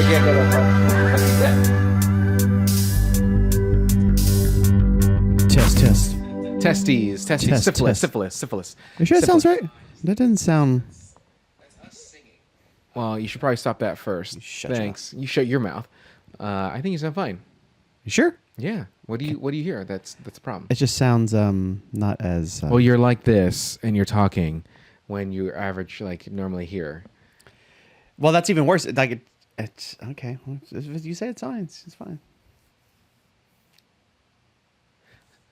can't go that far. Test. Testes. Test. Syphilis. You sure that sounds right? That doesn't sound... Well, you should probably stop that first. Thanks. You shut your mouth. I think you sound fine. You sure? Yeah. What do you hear? That's a problem. It just sounds not as... Well, you're like this, and you're talking when you're average, like normally here. Well, that's even worse. Like it's okay. If you say it's fine, it's fine.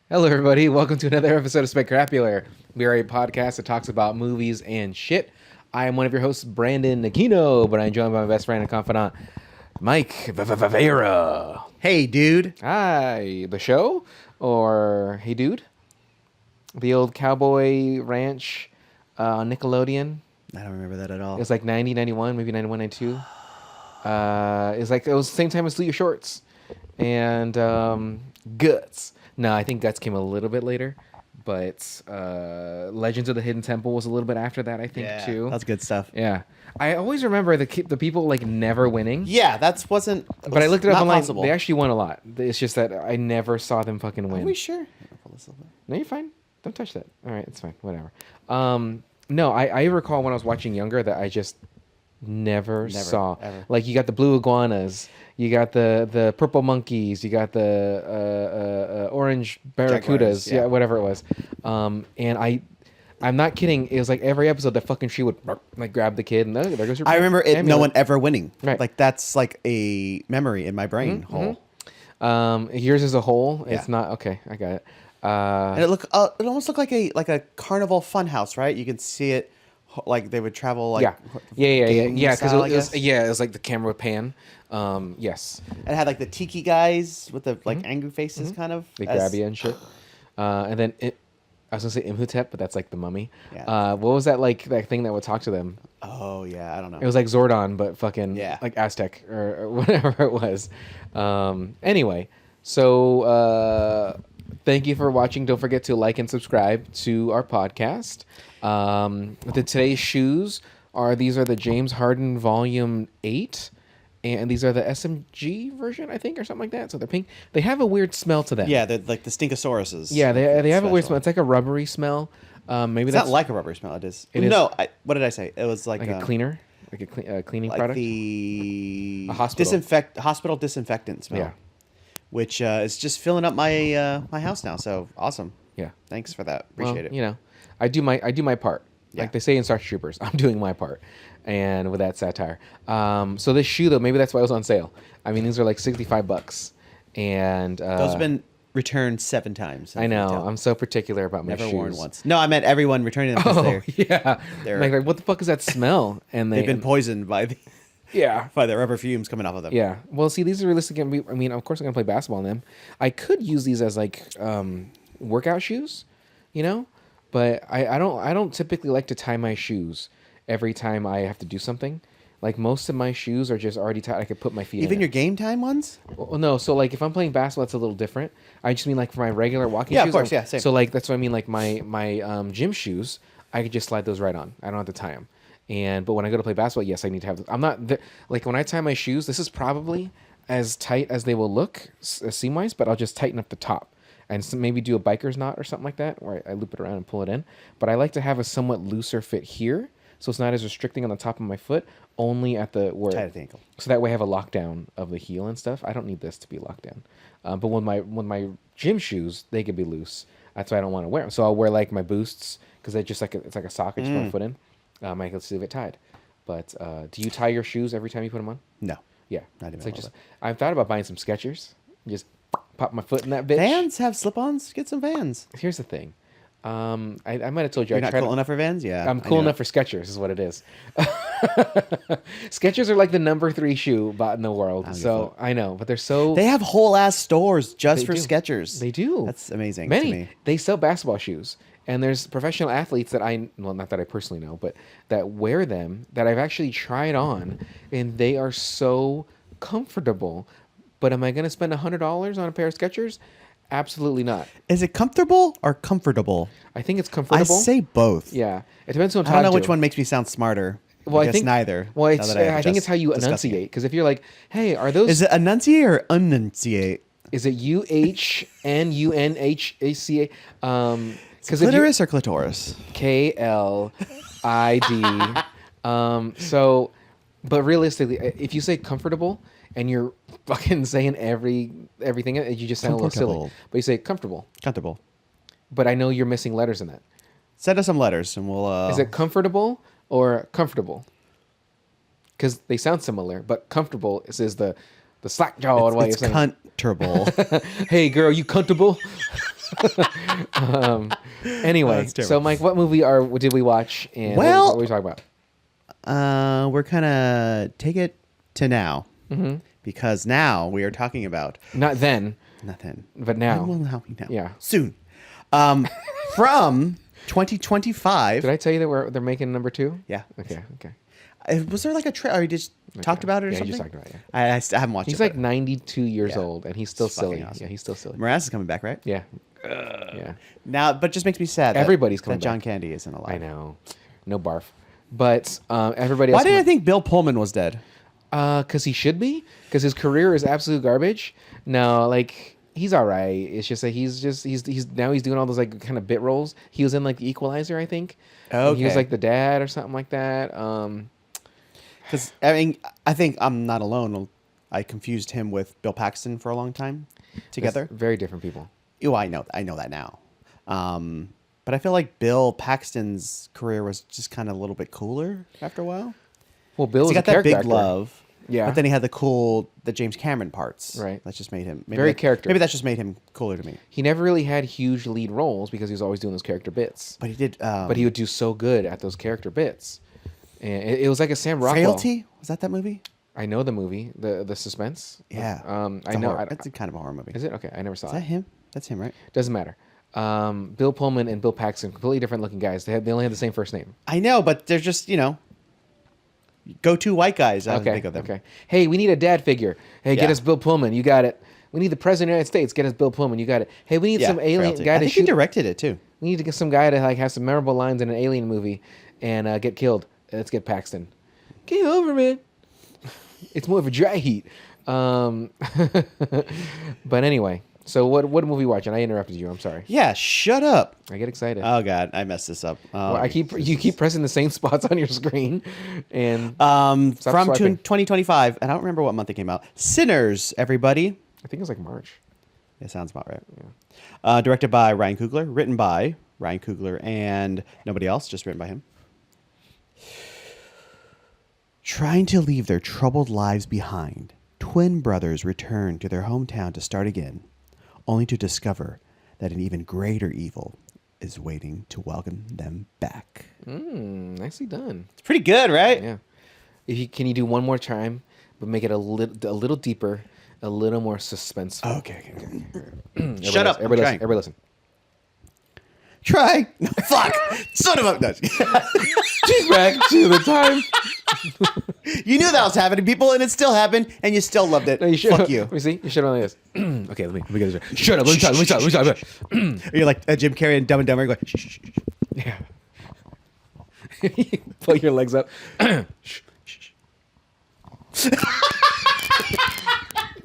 Hello, everybody. Welcome to another episode of Specrapular. We are a podcast that talks about movies and shit. I am one of your hosts, Brandon Aquino, but I'm joined by my best friend and confidant, Mike Vera. Hey, dude. Hi. The show? Or Hey Dude? The old cowboy ranch on Nickelodeon. I don't remember that at all. It was like 90, 91, maybe 91, 92. It was the same time as Salute Your Shorts. And Guts. No, I think Guts came a little bit later. But Legends of the Hidden Temple was a little bit after that, I think, too. That's good stuff. Yeah. I always remember the people, like, never winning. Yeah, that wasn't... But I looked it up online. Possible. They actually won a lot. It's just that I never saw them fucking win. Are we sure? No, you're fine. Don't touch that. All right, it's fine. Whatever. No, I recall when I was watching younger that I just never saw. Ever. Like, you got the blue iguanas, you got the purple monkeys, you got the orange barracudas, Jaguars, yeah. whatever it was. And I'm not kidding. It was like every episode that fucking tree would like grab the kid and there goes your I remember it. amulet. No one ever winning. Right. Like that's like a memory in my brain hole. Yours is a hole. Yeah. It's not okay. I got it. And it almost looked like a carnival fun house, right? You can see it like they would travel like yeah because style, it was like the camera would pan. Yes. And it had like the tiki guys with the like angry faces kind of. They grab you and shit. And then I was gonna say Imhotep, but that's like the mummy. Yeah. What was that like that thing that would talk to them? Oh yeah, I don't know. It was like Zordon, but fucking like Aztec or whatever it was. Anyway, so thank you for watching. Don't forget to like and subscribe to our podcast. Today's shoes these are the James Harden Volume 8. And these are the SMG version, I think, or something like that. So they're pink. They have a weird smell to them. Yeah, they're like the Stinkosauruses. Yeah, they have a weird smell. It's like a rubbery smell. Maybe it's that's not like a rubbery smell. It is. No, what did I say? It was like a cleaner, like a cleaning like product. A hospital hospital disinfectant smell. Yeah, which is just filling up my my house now. So awesome. Yeah, thanks for that. Appreciate it. You know, I do my part. Yeah. Like they say in Starship Troopers, I'm doing my part. And with that satire. So this shoe, though, maybe that's why it was on sale. I mean, these are like $65. And those have been returned 7 times. I know. I'm so particular about my shoes. Never worn once. No, I meant everyone returning them. They're like, what the fuck is that smell? And they've been poisoned by the by the rubber fumes coming off of them. Yeah. Well, see, these are realistic. I mean, of course, I'm gonna play basketball in them. I could use these as like workout shoes, you know, but I don't typically like to tie my shoes every time I have to do something. Like most of my shoes are just already tied. I could put my feet in. Even your game time ones? Well, no. So like if I'm playing basketball, it's a little different. I just mean like for my regular walking shoes. Yeah, of course. Yeah, same. So like that's what I mean. Like my gym shoes, I could just slide those right on. I don't have to tie them. But when I go to play basketball, yes, I need to have. I'm not like when I tie my shoes. This is probably as tight as they will look seam wise, but I'll just tighten up the top and maybe do a biker's knot or something like that, where I loop it around and pull it in. But I like to have a somewhat looser fit here. So it's not as restricting on the top of my foot, only at the where. Tight at the ankle. So that way I have a lockdown of the heel and stuff. I don't need this to be locked down. But when my gym shoes, they could be loose. That's why I don't want to wear them. So I'll wear like my Boosts because they just like it's like a sock. I just put my foot in. I can still get tied. But do you tie your shoes every time you put them on? No. Yeah. Not even. Like I've thought about buying some Skechers. Just pop my foot in that bitch. Vans have slip-ons. Get some Vans. Here's the thing. I might have told you. You're not cool enough for Vans? Yeah. I'm cool enough for Skechers is what it is. Skechers are like the number 3 shoe bought in the world. So I know, but they're so... They have whole ass stores just for Skechers. They do. That's amazing to me. They sell basketball shoes. And there's professional athletes that not that I personally know, but that wear them that I've actually tried on. And they are so comfortable. But am I going to spend $100 on a pair of Skechers? Absolutely not. Is it comfortable or comfortable? I think it's comfortable. I say both. Yeah. It depends on I don't know which one makes me sound smarter. Well, I guess neither. Well, now it's. that I think it's how you discussing it. enunciate. Because if you're like, "Hey, are those?" Is it enunciate or enunciate? Is it UHNUNHACA? Because Clitoris or clitoris? KLID. So, but realistically, if you say comfortable and you're fucking saying everything, you just sound a little silly. Comfortable. But you say comfortable. Comfortable. But I know you're missing letters in that. Send us some letters and we'll. Is it comfortable or comfortable? Because they sound similar, but comfortable is the slack jawed way of It's saying. comfortable. Hey girl, you comfortable? Anyway, that's terrible. so Mike, what movie did we watch? And Well- what were we talking about? We're gonna take it to now because now we are talking about Not then, nothing. but now. When will help me now? Yeah. soon. From 2025. Did I tell you that they're making number 2? Yeah. Okay. Was there like a trailer? Or you just talked about it or Yeah, you something? just talked about it, I haven't watched He's it. like 92 years Yeah. old, and he's still It's fucking silly. awesome. Yeah, he's still silly. Morass is coming back, right? Yeah. Yeah. Now, but it just makes me sad. Everybody's coming that John back. Candy isn't alive. I know. No barf. But everybody Why else. did I think Bill Pullman was dead? Because he should be. Because his career is absolute garbage. No, like he's all right. It's just that he's now he's doing all those like kind of bit roles. He was in like The Equalizer, I think. And he was Okay. like the dad or something like that. Because I mean, I think I'm not alone. I confused him with Bill Paxton for a long time together. That's very different people. Oh, I know that now. But I feel like Bill Paxton's career was just kind of a little bit cooler after a while. Well, Bill He was got a that character big actor. love. Yeah. But then he had the James Cameron parts. Right. That just made him Very character. Maybe that's just made him cooler to me. He never really had huge lead roles because he was always doing those character bits. But he did. But he would do so good at those character bits, and it was like a Sam Rockwell. Frailty, was that movie? I know the movie, the suspense. Yeah. I know. It's kind of a horror movie. Is it okay? I never saw Is it. that him? That's him, right? Doesn't matter. Bill Pullman and Bill Paxton, completely different looking guys. They only had the same first name. I know, but they're just go-to white guys. I Okay. think of them. Okay. Hey, we need a dad figure. Hey, get Yeah. us Bill Pullman. You got it. We need the president of the United States. Get us Bill Pullman. You got it. Hey, we need Yeah, some alien Frailty. guy I to think he shoot. directed it too. We need to get some guy to like have some memorable lines in an alien movie and get killed. Let's get Paxton. Get over, man. It's more of a dry heat. But anyway, so what movie are you watching? I interrupted you. I'm sorry. Yeah, shut up. I get excited. Oh God, I messed this up. Well, you keep pressing the same spots on your screen, and from swiping. 2025, and I don't remember what month it came out. Sinners, everybody. I think it was like March. It sounds about right. Directed by Ryan Coogler, written by Ryan Coogler and nobody else, just written by him. Trying to leave their troubled lives behind, twin brothers return to their hometown to start again, only to discover that an even greater evil is waiting to welcome them back. Nicely done. It's pretty good, right? Yeah. Can you do one more time, but make it a little deeper, a little more suspenseful? Okay. Shut up. Everybody listen. Try. No, fuck. Son of a. No. Back to the time. You knew that was happening, people, and it still happened, and you still loved it. No, you should. Fuck you. Let me see. You should have done this. Okay, let me get this right. Shut up. Let me talk. You're like Jim Carrey and Dumb and Dumber going, shh, shh, shh, shh. Yeah. You pull your legs up.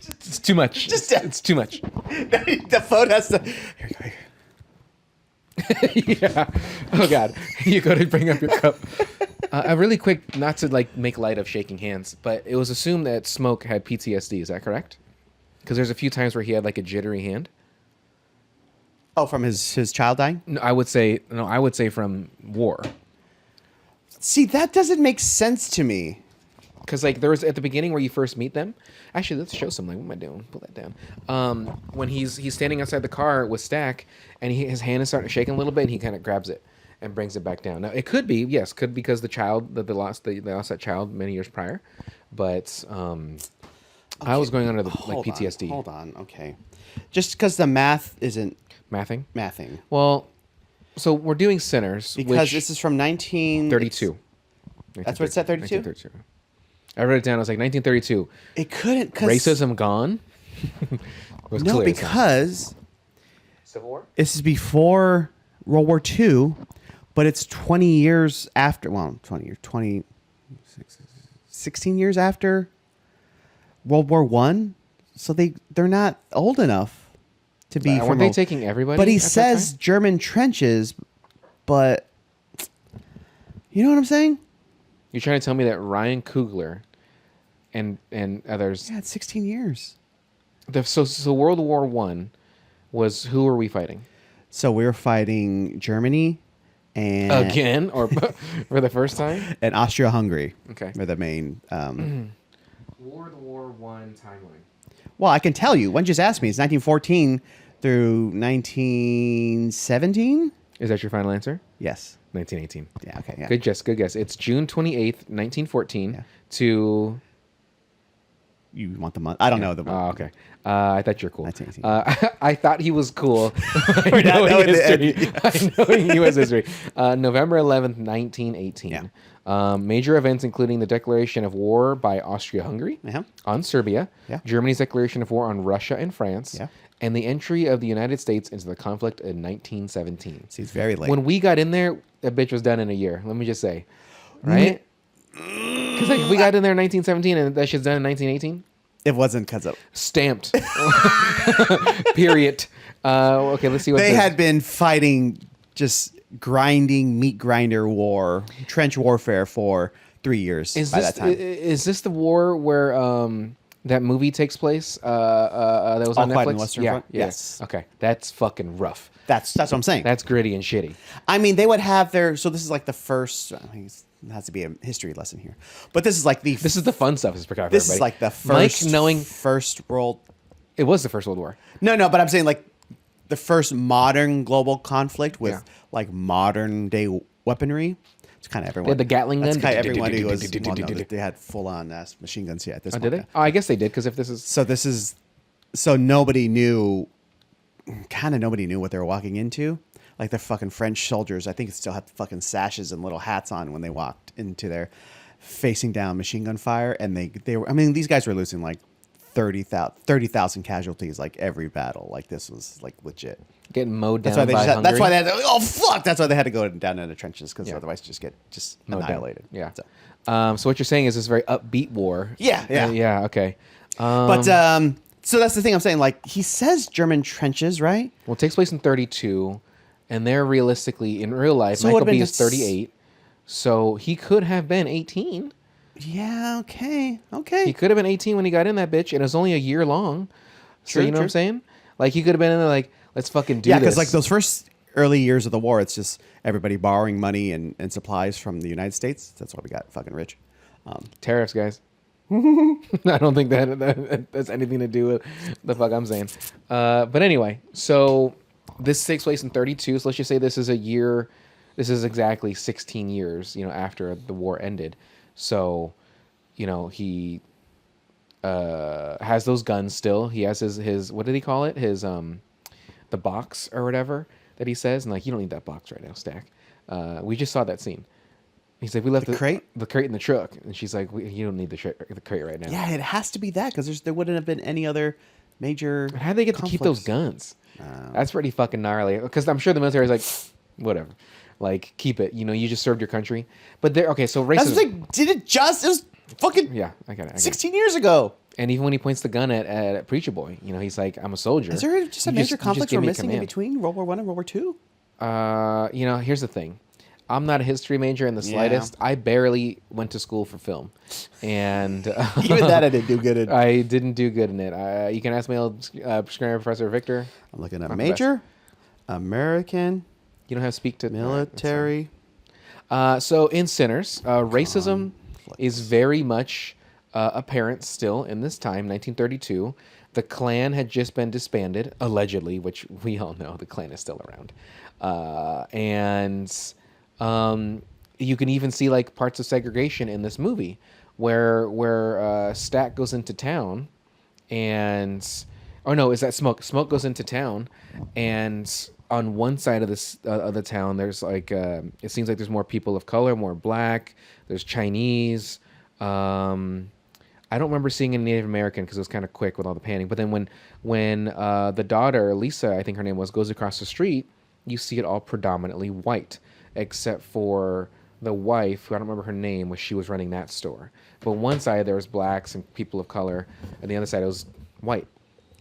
It's too much. It's too much. The phone has to. Here we go. Yeah. Oh God. You go to bring up your cup. Really quick, not to like make light of shaking hands, but it was assumed that Smoke had PTSD. Is that correct? Because there's a few times where he had like a jittery hand. Oh, from his child dying? No, I would say from war. See, that doesn't make sense to me. Because like there was at the beginning where you first meet them. Actually, let's show some. Like, what am I doing? Pull that down. When he's standing outside the car with Stack, and his hand is starting to shake a little bit, and he kind of grabs it and brings it back down. Now it could be because the child that they lost that child many years prior, but I was going under the like PTSD. Hold on. Okay. Just because the math isn't Mathing. Well, so we're doing Sinners because which, this is from 1932. That's what it said, 32? 1932. I wrote it down. I was like 1932. It couldn't. Racism gone. It was No, clear. because Civil War. this is before World War II, but it's 20 years after. Well, 20 years. 20. 16 years after World War One, so they're not old enough to be. Weren't they taking everybody? But he at that says time? German trenches, but you know what I'm saying? You're trying to tell me that Ryan Coogler and others. Yeah, it's 16 years. So World War One was, who were we fighting? So we were fighting Germany and Again, or for the first time? and Austria-Hungary. Okay. Were the main. World War One timeline. Well, I can tell you. One just asked me. It's 1914 through 1917. Is that your final answer? Yes. 1918. Yeah. Okay. Yeah. Good guess. Good guess. It's June 28th, 1914 Yeah. to. You want the month? I don't know the month. Oh, okay. I thought you were cool. 1918. I thought he was cool. We're not knowing the history. I know U.S. history. November 11th, 1918. Yeah. Major events including the declaration of war by Austria-Hungary Uh-huh. on Serbia, Yeah. Germany's declaration of war on Russia and France, Yeah. and the entry of the United States into the conflict in 1917. He's very late. When we got in there, that bitch was done in a year. Let me just say, right? Because like, we got in there in 1917 and that shit's done in 1918. It wasn't because of Stamped. Period. Okay, let's see what they this- had been fighting just grinding meat grinder war, trench warfare for 3 years Is by this that time. is this the war where that movie takes place? That was on All Quiet Netflix. on the Western yeah, Front? yeah. Yes. Okay, that's fucking rough. That's what I'm saying. That's gritty and shitty. I mean, they would have their. So this is like the first. I mean, it has to be a history lesson here, but this is like the. This is the fun stuff. Is for This is everybody. like the Mike first. knowing first world. it was the First World War. No, but I'm saying like the first modern global conflict with Yeah. like modern day weaponry. It's kind of everyone. They had the Gatling That's gun. kind of everyone who was. Well, no, they had full on machine guns. Yeah, at this Oh, point. did they? Oh, I guess they did because if this is So this is. So nobody knew. Kind of nobody knew what they were walking into. Like the fucking French soldiers, I think still had fucking sashes and little hats on when they walked into their facing down machine gun fire, and they were. I mean, these guys were losing like 30,000 casualties like every battle. Like this was like legit. getting mowed down That's why they by just had, that's why Hungary. they had to, oh fuck. That's why they had to go down into the trenches because Yeah. otherwise just get Mowed down. annihilated. Yeah. So. So what you're saying is this very upbeat war. Yeah. Yeah. Okay. But so that's the thing I'm saying. Like he says German trenches, right? Well, it takes place in 32, and they're realistically in real life. So it Michael would've B been is 38, so he could have been 18. Yeah. Okay. He could have been 18 when he got in that bitch, and it was only a year long. So True, you know what I'm true. saying? Like he could have been in there like, let's fucking do Yeah, this. because like those first early years of the war, it's just everybody borrowing money and supplies from the United States. That's why we got fucking rich. Tariffs, guys. I don't think that has anything to do with the fuck I'm saying. But anyway, so this takes place in 32. So let's just say this is a year. This is exactly 16 years, after the war ended. So, he has those guns still. He has his what did he call it? His the box or whatever that he says. And like, you don't need that box right now, Stack. We just saw that scene. He's like, we left The crate? the crate in the truck, and she's like, you don't need the crate right now. Yeah, it has to be that because there wouldn't have been any other major. How do they get to keep those conflicts. guns? That's pretty fucking gnarly. Because I'm sure the military is like, whatever, like keep it. You just served your country. But there, okay, so racism. That's what they did. It was fucking Yeah, I got it. 16 years ago. And even when he points the gun at Preacher Boy, he's like, I'm a soldier. Is there just a You major you conflict give we're me missing in command. between World War One and World War Two? Here's the thing. I'm not a history major in the Yeah. slightest. I barely went to school for film, and Even that I didn't do good at. I didn't do good in it. You can ask my old screenwriter professor Victor. I'm looking at Not the major, American, You don't have to speak to military. So in Sinners, racism is very much apparent still in this time, 1932. The Klan had just been disbanded, allegedly, which we all know the Klan is still around. And you can even see like parts of segregation in this movie where Stack goes into town and... Oh no, is that Smoke? Smoke goes into town, and on one side of this of the town, there's like it seems like there's more people of color, more black. There's Chinese. I don't remember seeing any Native American because it was kind of quick with all the panning. But then when the daughter Lisa, I think her name was, goes across the street, you see it all predominantly white, except for the wife, who I don't remember her name, she was running that store. But one side there was blacks and people of color, and the other side it was white.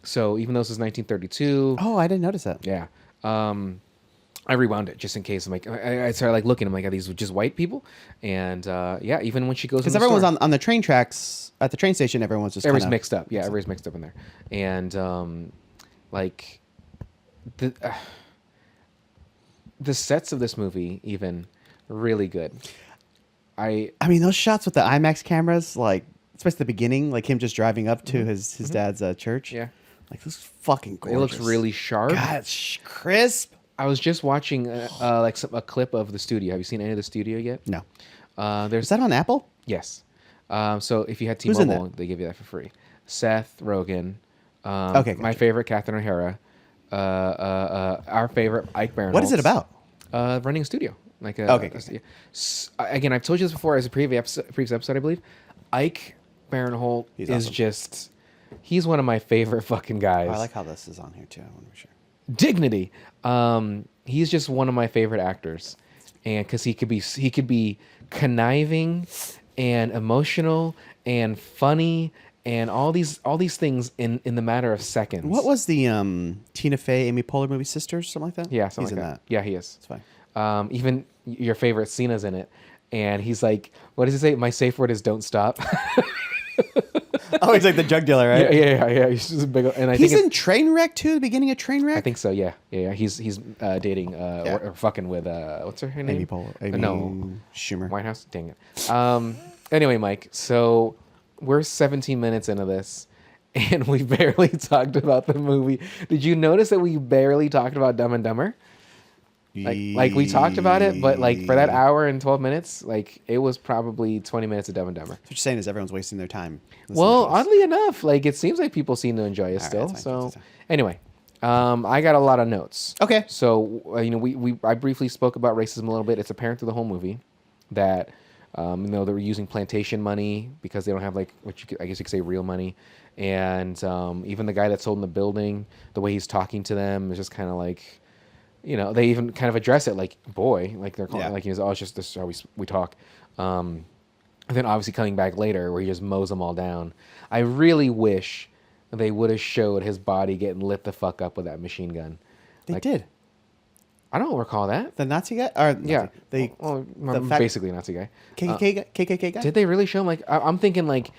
So even though this is 1932, Oh, I didn't notice that. yeah. I rewound it just in case. I'm like, I started like looking. I'm like, are these just white people? And yeah, even when she goes, Because everyone's on the train tracks at the train station. Everyone's just everybody's kinda mixed up. Yeah, everybody's mixed up in there. And like the sets of this movie even really good. I mean, those shots with the IMAX cameras, like especially the beginning, like him just driving up to his dad's church. Yeah, like this is fucking gorgeous. it looks really sharp. God, it's crisp. I was just watching like a clip of the studio. Have you seen any of the studio yet? No. There's Is that on Apple? yes. So if you had Who's in T-Mobile, they give you that for free. Seth Rogen. Okay, My gotcha. favorite Catherine O'Hara. Our favorite Ike Barinholtz. What is it about? Running a studio. Like Okay, yeah. Again, I've told you this before as a previous episode, I believe. Ike Barinholtz He's is awesome. just, he's one of my favorite fucking guys. Oh, I like how this is on here too. I want to be sure. Dignity. He's just one of my favorite actors, and because he could be conniving and emotional and funny and all these things in the matter of seconds. What was the Tina Fey, Amy Poehler movie, Sisters, something like that? Yeah, he's something in like that. Yeah, he is. It's fine. Even your favorite Cena's in it, and he's like, what does he say? My safe word is "don't stop." Oh, he's like the drug dealer, right? yeah. He's just a big, and I He's think in Trainwreck too. The beginning of Trainwreck. I think so. Yeah. He's dating or fucking with what's her name? Amy Poehler. Amy no, Schumer. White House. Dang it. Anyway, Mike. So we're 17 minutes into this, and we barely talked about the movie. Did you notice that we barely talked about Dumb and Dumber? Like we talked about it, but like for that hour and 12 minutes, like it was probably 20 minutes of Dumb and Dumber. What you're saying is everyone's wasting their time. listening Well, to this. oddly enough, like it seems like people seem to enjoy it right, still. that's fine, So that's fine. anyway, I got a lot of notes. Okay. So I briefly spoke about racism a little bit. It's apparent through the whole movie that they were using plantation money because they don't have like I guess you could say real money, and even the guy that's holding the building, the way he's talking to them is just kind of like. They even kind of address it like boy, like they're calling like it's just this is how we talk. And then obviously coming back later where he just mows them all down. I really wish they would have showed his body getting lit the fuck up with that machine gun. They did. I don't recall that. The Nazi guy? Or Yeah. They Well, the I'm fact- basically a Nazi guy. KKK guy? Did they really show him like I'm thinking like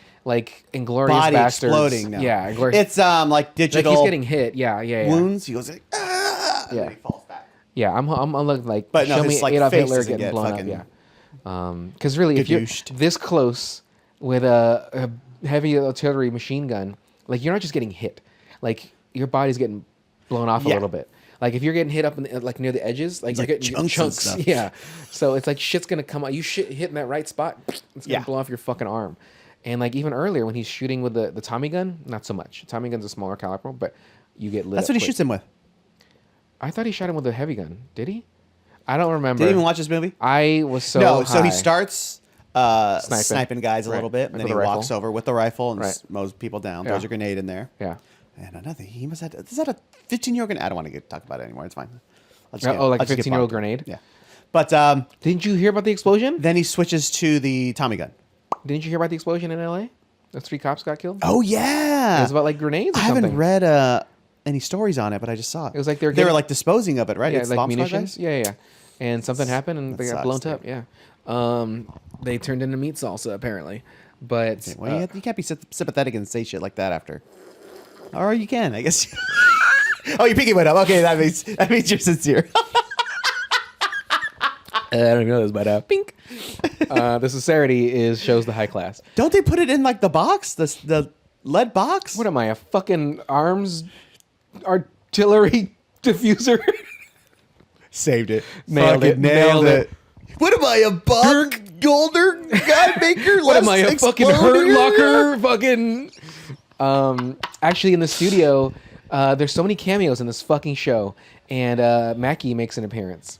Inglorious Body Bastards. exploding now. Yeah, Inglorious. It's like like digital he's getting hit. Yeah. wounds. He goes like, and Yeah. then he falls back. Yeah, I'm looking like But no, show his, me like, Adolf face Hitler doesn't getting get blown up. fucking Yeah, because really, if you're gadooshed. this close with a heavy artillery machine gun, like you're not just getting hit, like your body's getting blown off a Yeah. little bit. Like if you're getting hit up like near the edges, like you're like getting chunks and stuff. Yeah, so it's like shit's gonna come out. You hitting that right spot, it's gonna Yeah. blow off your fucking arm. And like even earlier when he's shooting with the Tommy gun, not so much. Tommy gun's a smaller caliber, but you get lit. That's up what he quick. shoots him with. I thought he shot him with a heavy gun. Did he? I don't remember. Did you even watch this movie? I was so No, so he high. starts sniping guys a Right. little bit, and With then he the rifle. walks over with the rifle and Right. mows people down, Yeah. throws a grenade in there. Yeah. And another, he must have, is that a 15-year-old grenade? I don't want to talk about it anymore. It's fine. I'll Like I'll a get 15-year-old bonked. grenade? Yeah. But Didn't you hear about the explosion? then he switches to the Tommy gun. Didn't you hear about the explosion in L.A.? The 3 cops got killed. Oh, yeah. It was about like grenades. Or I haven't something. read any stories on it, but I just saw it. It was like they were they were getting- like disposing of it, right? Yeah, It's like bomb squad munitions. guys? Yeah. And something happened, and That they got sucks, blown dude. up. Yeah. They turned into meat salsa apparently, but Well, you can't be sympathetic and say shit like that after. Or you can, I guess. Oh, your pinky went up. Okay, that means you're sincere. I don't even know this, but pink. The sincerity shows the high class. Don't they put it in like the box, the lead box? What am I, a fucking arms artillery diffuser? Saved it. Nailed Fucking it. Nailed Nailed it. What am I, a Bob Golder guy maker? What am I, a fucking Hurt Locker? Locker? Fucking. Actually, in the studio, there's so many cameos in this fucking show, and Mackie makes an appearance.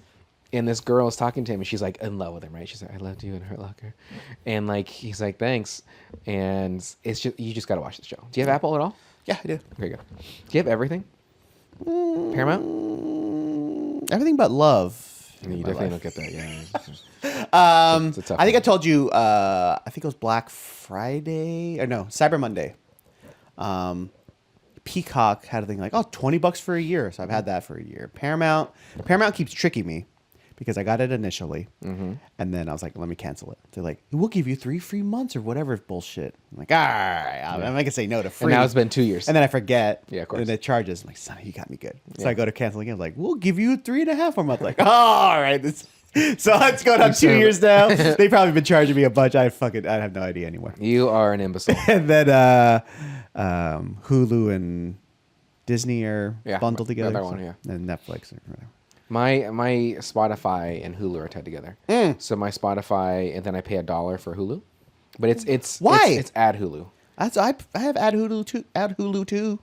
And this girl is talking to him, and she's like in love with him, right? She's like, "I loved you in Hurt Locker," and like he's like, "Thanks," and it's just you just gotta watch the show. Do you have Apple at all? Yeah, I do. Okay, good. Do you have everything? Paramount? Everything but love. You in my definitely life. don't get that. Yeah. It's a tough I think I one. told you. I think it was Black Friday or no Cyber Monday. Peacock had a thing like, oh, $20 for a year. So I've had that for a year. Paramount keeps tricking me because I got it initially, and then I was like, let me cancel it. They're like, we'll give you 3 free months or whatever bullshit. I'm like, all right, I'm not gonna say no to free. And now it's been 2 years. And then I forget. Yeah, of course. And it charges. I'm like, son, you got me good. So Yeah. I go to cancel again. I'm like, we'll give you 3.5 more months. Like, oh, all right. So it's going on 2 years now. They've probably been charging me a bunch. I have no idea anymore. You are an imbecile. And then Hulu and Disney are Yeah, bundled together. another one, yeah. And Netflix or whatever. My Spotify and Hulu are tied together. So my Spotify, and then I pay $1 for Hulu, but it's Why? It's ad Hulu. I have ad Hulu too. Ad Hulu too.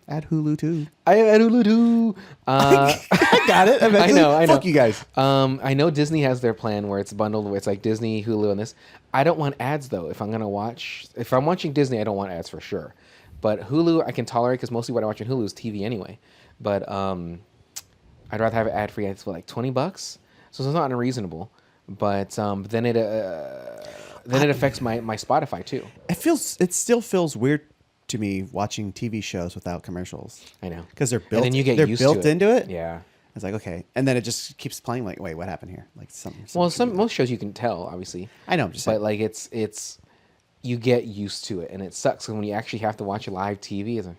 Ad Hulu too. I have ad Hulu too. I got it. I know. Fuck you guys. I know Disney has their plan where it's bundled. Where it's like Disney, Hulu, and this. I don't want ads though. If I'm watching Disney, I don't want ads for sure. But Hulu, I can tolerate because mostly what I watch on Hulu is TV anyway. But I'd rather have it ad free. It's for like $20, so it's not unreasonable. But then it affects my Spotify too. It still feels weird to me watching TV shows without commercials. I know, Because they're And built. then you get they're used built to it. into it. Yeah. It's like, okay, and then it just keeps playing. Like, wait, what happened here? Like something. Well, should be- most shows you can tell, obviously. I know, I'm just but saying. like it's you get used to it, and it sucks when you actually have to watch a live TV. It's like,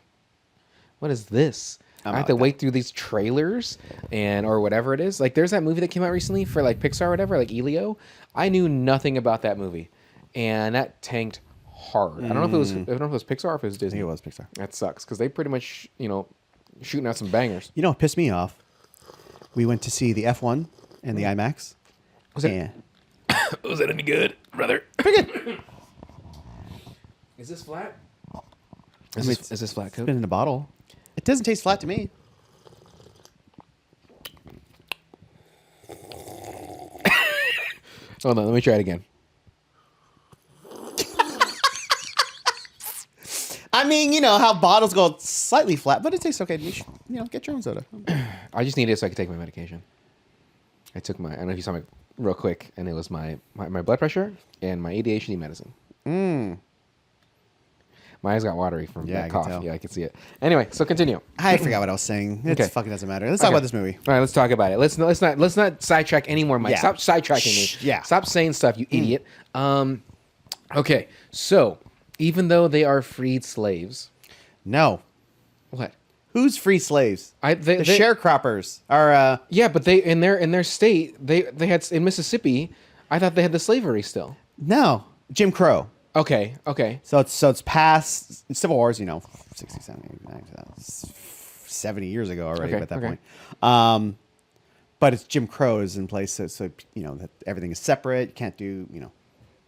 what is this? I'm I have out to with wait through these trailers or whatever it is. Like there's that movie that came out recently for like Pixar or whatever, like Elio. I knew nothing about that movie, and that tanked hard. I don't know if it was Pixar or if it was I Disney. think it was Pixar. That sucks because they pretty much shooting out some bangers. You know what pissed me off? We went to see the F1 and the IMAX. Was it? And Was it any good, brother? Is this flat? Is this flat it's Coke? been in a bottle. It doesn't taste flat to me. Hold on, let me try it again. I mean, you know how bottles go slightly flat, but it tastes okay. You should, get your own soda. I just needed it so I could take my medication. I took I don't know if you saw me real quick, and it was my blood pressure and my ADHD medicine. My eyes got watery from Yeah, I that can cough. tell. Yeah, I can see it. Anyway, so continue. I forgot what I was saying. It Okay. fucking doesn't matter. Let's talk Okay. about this movie. All right, let's talk about it. Let's not sidetrack anymore, Mike. Yeah. Stop sidetracking me. Shh, yeah. Stop saying stuff, you idiot. Okay, so even though they are freed slaves, No. what? Who's free slaves? They, The they- sharecroppers are. Yeah, but they in their state they had in Mississippi. I thought they had the slavery still. No. Jim Crow. Okay. So it's past Civil Wars, 60, 70, 89, 70 years ago already Okay, at that okay. point. But it's Jim Crow is in place, so that everything is separate. You can't do,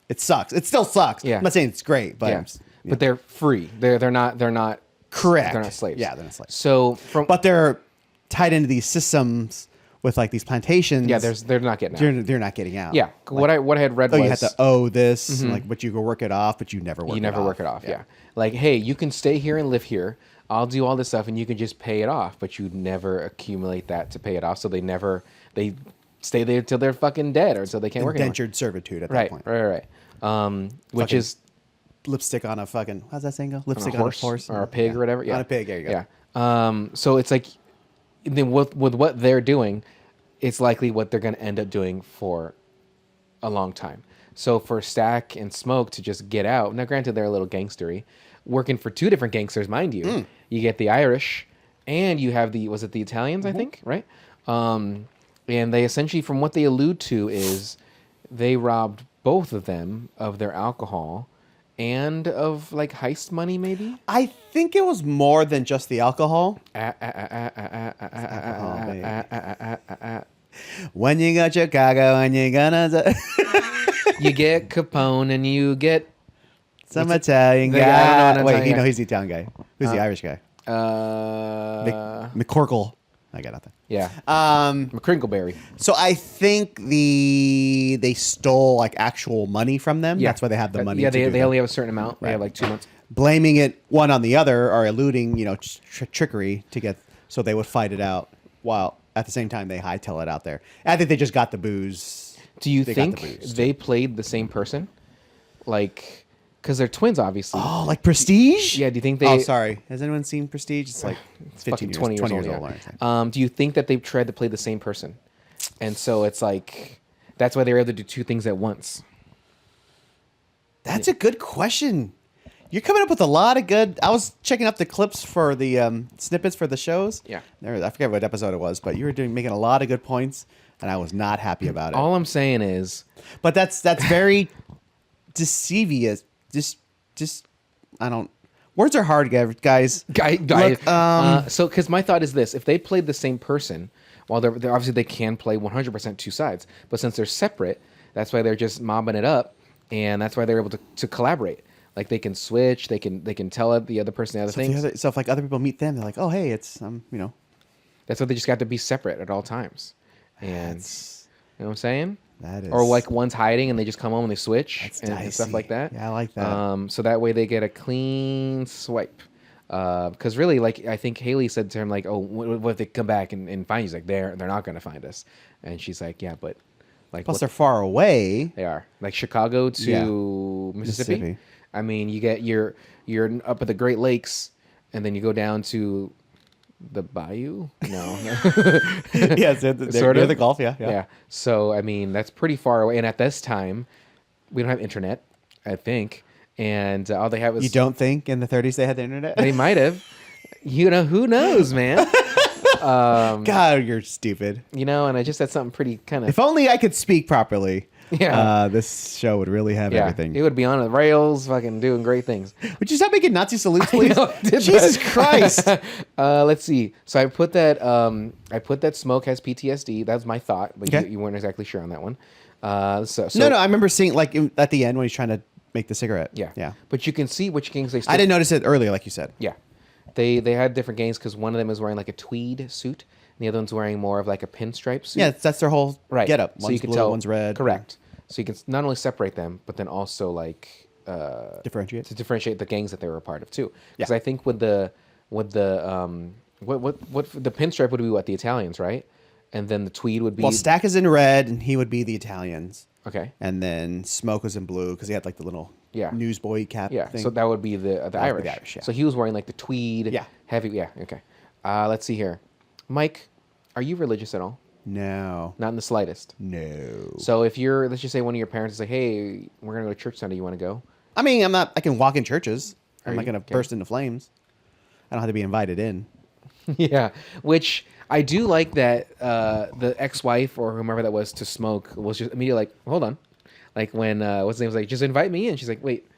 it sucks. It still sucks. Yeah. I'm not saying it's great, but Yeah, but they're free. They're not correct. They're not slaves. Yeah, they're not slaves. So But they're tied into these systems with like these plantations. yeah, they're not getting out. they're not getting out. Yeah, what I had read Oh, was you have to owe this, but you go work it off, but you never work. you never work it off. Yeah. Like, hey, you can stay here and live here. I'll do all this stuff, and you can just pay it off, but you never accumulate that to pay it off. So they stay there till they're fucking dead, or until they can't work anymore. Indentured servitude at that Right, point. right. Which Fucking is lipstick on a fucking, how's that saying go? Lipstick on a horse or a pig Yeah. or whatever. Yeah, On a pig. There you go. Yeah. So it's like, then with what they're doing, it's likely what they're going to end up doing for a long time. So for Stack and Smoke to just get out, now granted they're a little gangstery, working for two different gangsters, mind you. You get the Irish, and you have the Italians, I think, right? And they essentially, from what they allude to, is they robbed both of them of their alcohol and of like heist money, maybe. I think it was more than just the alcohol. When you go to Chicago and you're gonna You get Capone and you get some Italian the guy. guy- I don't know, Wait, Italian guy. he's the Italian guy. Who's the Irish guy? McCorkle. I got nothing. yeah, Um, McCrinkleberry. so I think they stole like actual money from them. Yeah, That's why they have the money. Yeah, to do they that. only have a certain amount. They have like 2 months. Blaming it one on the other or eluding, trickery to get. So they would fight it out while at the same time they hightail it out there. I think they just got the booze. Do you They got the think booze, they played the same person? Like, because they're twins, obviously. Oh, like Prestige? Yeah. Do you think they? Oh, sorry. Has anyone seen Prestige? It's like It's 15 fucking years, 20 years 20 old. years Yeah. old. Do you think that they've tried to play the same person, and so it's like that's why they're able to do two things at once? That's a good question. You're coming up with a lot of good. I was checking up the clips for the snippets for the shows. Yeah. I forget what episode it was, but you were making a lot of good points, and I was not happy about it. All I'm saying is, But that's very deceivious. Just I don't. Words are hard, guys. guys. Look, So, because my thought is this: if they played the same person, while they're obviously they can play 100% two sides, but since they're separate, that's why they're just mobbing it up, and that's why they're able to collaborate. Like they can switch, they can tell the other person the other things. So if like other people meet them, they're like, oh hey, it's That's why they just got to be separate at all times. And you know what I'm saying? That is. Or like one's hiding and they just come home and they switch That's and stuff dicey. like that. Yeah, I like that. So that way they get a clean swipe. Because really, like I think Hailee said to him, like, "Oh, what if they come back and find you?" He's like, "They're not going to find us." And she's like, "Yeah, but like, Plus they're far away. they are like Chicago to Mississippi. I mean, you're up at the Great Lakes, and then you go down to the bayou. No, Yeah, they're Sort near of. the Gulf. Yeah. yeah. So I mean, that's pretty far away. And at this time, we don't have internet, I think, and all they have is You don't think in the 30s they had the internet? they might have. You know, who knows, man? God, you're stupid. You know, and I just said something pretty kind of If only I could speak properly. Yeah. This show would really have yeah. everything. It would be on the rails, fucking doing great things. Would you stop making Nazi salutes, please? know, I did Jesus that. Christ. Let's see. So I put that. I put that Smoke has PTSD. That was my thought, but Okay. you weren't exactly sure on that one. So No, I remember seeing like at the end when he's trying to make the cigarette. yeah, Yeah. But you can see which gangs they. Still, I didn't notice it earlier, like you said. Yeah, they had different gangs because one of them is wearing like a tweed suit, and the other one's wearing more of like a pinstripe suit. Yeah, that's their whole right. getup. So One's you can blue, tell one's red. Correct. So you can not only separate them, but then also like Differentiate. to differentiate the gangs that they were a part of too. Because Yeah. I think with the what the pinstripe would be what the Italians, right? And then the tweed would be Well, Stack is in red, and he would be the Italians. okay. And then Smoke was in blue because he had like the little Yeah. newsboy cap Yeah, thing. so that would be the would be Irish. the Irish, yeah. So he was wearing like the tweed, Yeah. heavy. Yeah, okay. Let's see here, Mike. Are you religious at all? No. Not in the slightest. No. So if you're, let's just say one of your parents is like, "Hey, we're gonna go to church Sunday. You want to go?" I mean, I'm not. I can walk in churches. I'm Are not you? going to Okay. burst into flames. I don't have to be invited in. Yeah, which I do like that the ex-wife or whomever that was to Smoke was just immediately like, "Hold on," like when what's the name was like, "Just invite me in." She's like, "Wait,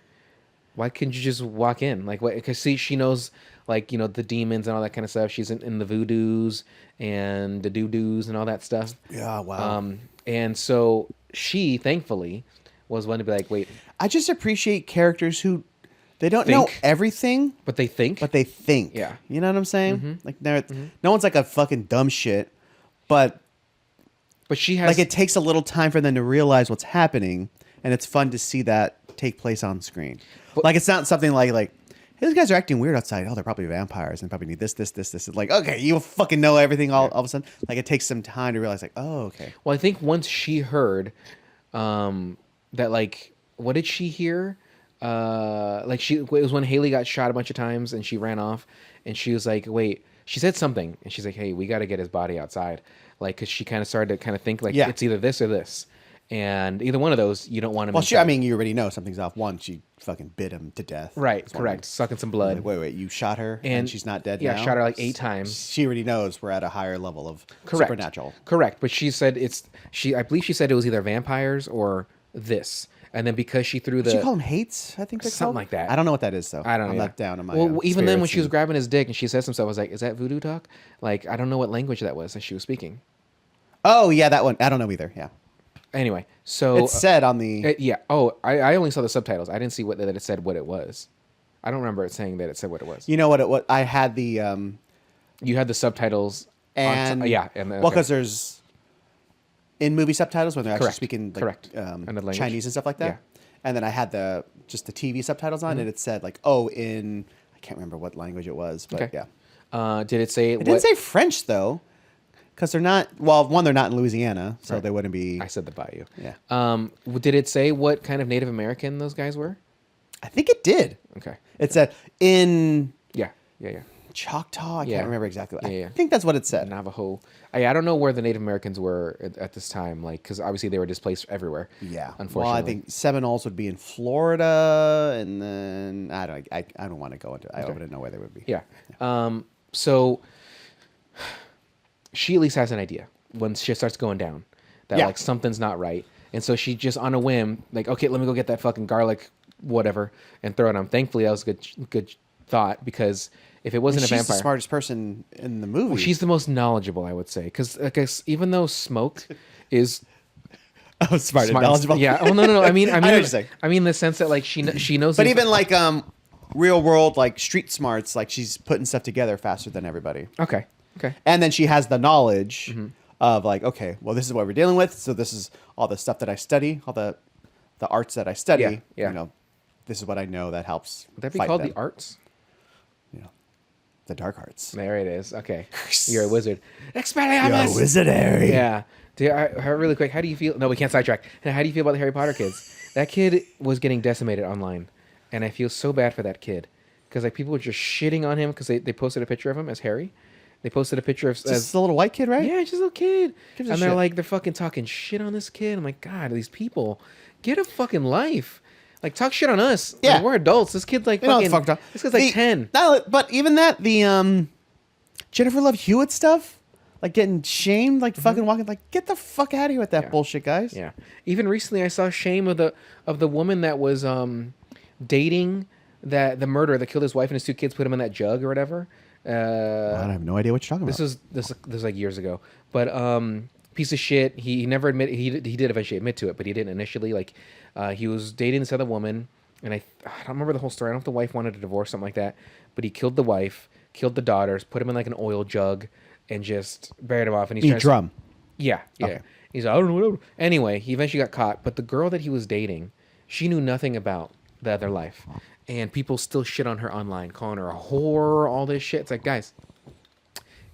why couldn't you just walk in?" Like, what? Because see, she knows like the demons and all that kind of stuff. She's in the voodoos and the doo-doos and all that stuff. Yeah, wow. And so she thankfully was one to be like, "Wait," I just appreciate characters who they don't know Think. everything, but they think. but they think. Yeah. You know what I'm saying? Like, no one's like a fucking dumb shit, but But she has like it takes a little time for them to realize what's happening, and it's fun to see that take place on screen. Like, it's not something like hey, these guys are acting weird outside. Oh, they're probably vampires and probably need this. It's like, okay, you fucking know everything all of a sudden. Like, it takes some time to realize, like, oh, okay. Well, I think once she heard that, like, what did she hear? Like it was when Hailee got shot a bunch of times and she ran off, and she was like, "Wait," she said something, and she's like, "Hey, we got to get his body outside," like because she kind of started to kind of think like Yeah. it's either this or this, and either one of those you don't want him. Well, inside. I mean, you already know something's off. One, she fucking bit him to death. Right, That's one correct, of sucking some them. blood. Like, wait, you shot her and she's not dead Yeah, now? shot her like 8 times. She already knows we're at a higher level of Correct. supernatural. Correct, but she said I believe she said it was either vampires or this, and then because she threw Did the you call them hates? I think they're Something called? like that. I don't know what that is, though. I don't know. I'm yeah. not down on my Well, even then, when spirits she was and- grabbing his dick and she said some stuff, I was like, "Is that voodoo talk?" Like, I don't know what language that was that she was speaking. Oh, yeah, that one. I don't know either. Yeah. Anyway, so It's said on the... yeah. Oh, I only saw the subtitles. I didn't see that it said what it was. I don't remember it saying that it said what it was. You know what I had the... You had the subtitles. and... yeah. And, Well, because there's... In-movie subtitles when they're actually Correct. speaking like, Correct. Another language. Chinese and stuff like that. Yeah. And then I had just the TV subtitles on, Mm-hmm. and it said, like, in... I can't remember what language it was, but Okay. yeah. Did it say It didn't say French, though. Because they're not. Well, one, they're not in Louisiana, so Right. they wouldn't be. I said the bayou. Yeah. Did it say what kind of Native American those guys were? I think it did. Okay. It said in Yeah. Yeah. Choctaw. I Yeah. can't remember exactly. Yeah. I think that's what it said. Navajo. I don't know where the Native Americans were at this time, like, because obviously they were displaced everywhere. Yeah. Unfortunately. Well, I think Seminoles would be in Florida, and then I don't want to go into. I wouldn't know where they would be. Yeah. So she at least has an idea when shit starts going down that Yeah. like something's not right, and so she just on a whim, like, okay, let me go get that fucking garlic, whatever, and throw it on. Thankfully, that was a good thought, because if it wasn't a She's vampire, the smartest person in the movie. well, she's the most knowledgeable, I would say, because I guess even though Smoke is smart and smart, knowledgeable. yeah. Oh no. I mean, I know what you're saying. I mean the sense that like she knows. But the- even like real world like street smarts, like she's putting stuff together faster than everybody. okay. And then she has the knowledge of like, okay, well, this is what we're dealing with. So this is all the stuff that I study, all the arts that I study. Yeah. You know, this is what I know that helps. Would that be fight called them. the arts? You know, the dark arts. There it is. Okay, you're a wizard. Yo, Expelliarmus. wizardary. Yeah. Dude, really quick, how do you feel? No, we can't sidetrack. How do you feel about the Harry Potter kids? That kid was getting decimated online, and I feel so bad for that kid, because like people were just shitting on him because they posted a picture of him as Harry. They posted a picture of Just the little white kid, right? yeah, just a little kid, Gives a and they're shit. like they're fucking talking shit on this kid. I'm like, God, these people, get a fucking life. Like, talk shit on us. Like, Yeah. we're adults. This kid's like You know, fucking. it's fucked up. This kid's like The- 10. But even that, the Jennifer Love Hewitt stuff, like getting shamed, like fucking walking, like get the fuck out of here with that Yeah. bullshit, guys. Yeah. Even recently, I saw shame of the woman that was dating the murderer that killed his wife and his 2 kids, put him in that jug or whatever. I have no idea what you're talking This about. was like years ago, but piece of shit. He never admitted. He did eventually admit to it, but he didn't initially. Like he was dating this other woman, and I don't remember the whole story. I don't know if the wife wanted a divorce, something like that. But he killed the wife, killed the daughters, put him in like an oil jug, and just buried him off. And he's trying to- drum. Yeah. Okay. He's like, I don't know. Whatever. Anyway, he eventually got caught. But the girl that he was dating, she knew nothing about the other life, and people still shit on her online, calling her a whore, all this shit. It's like, guys,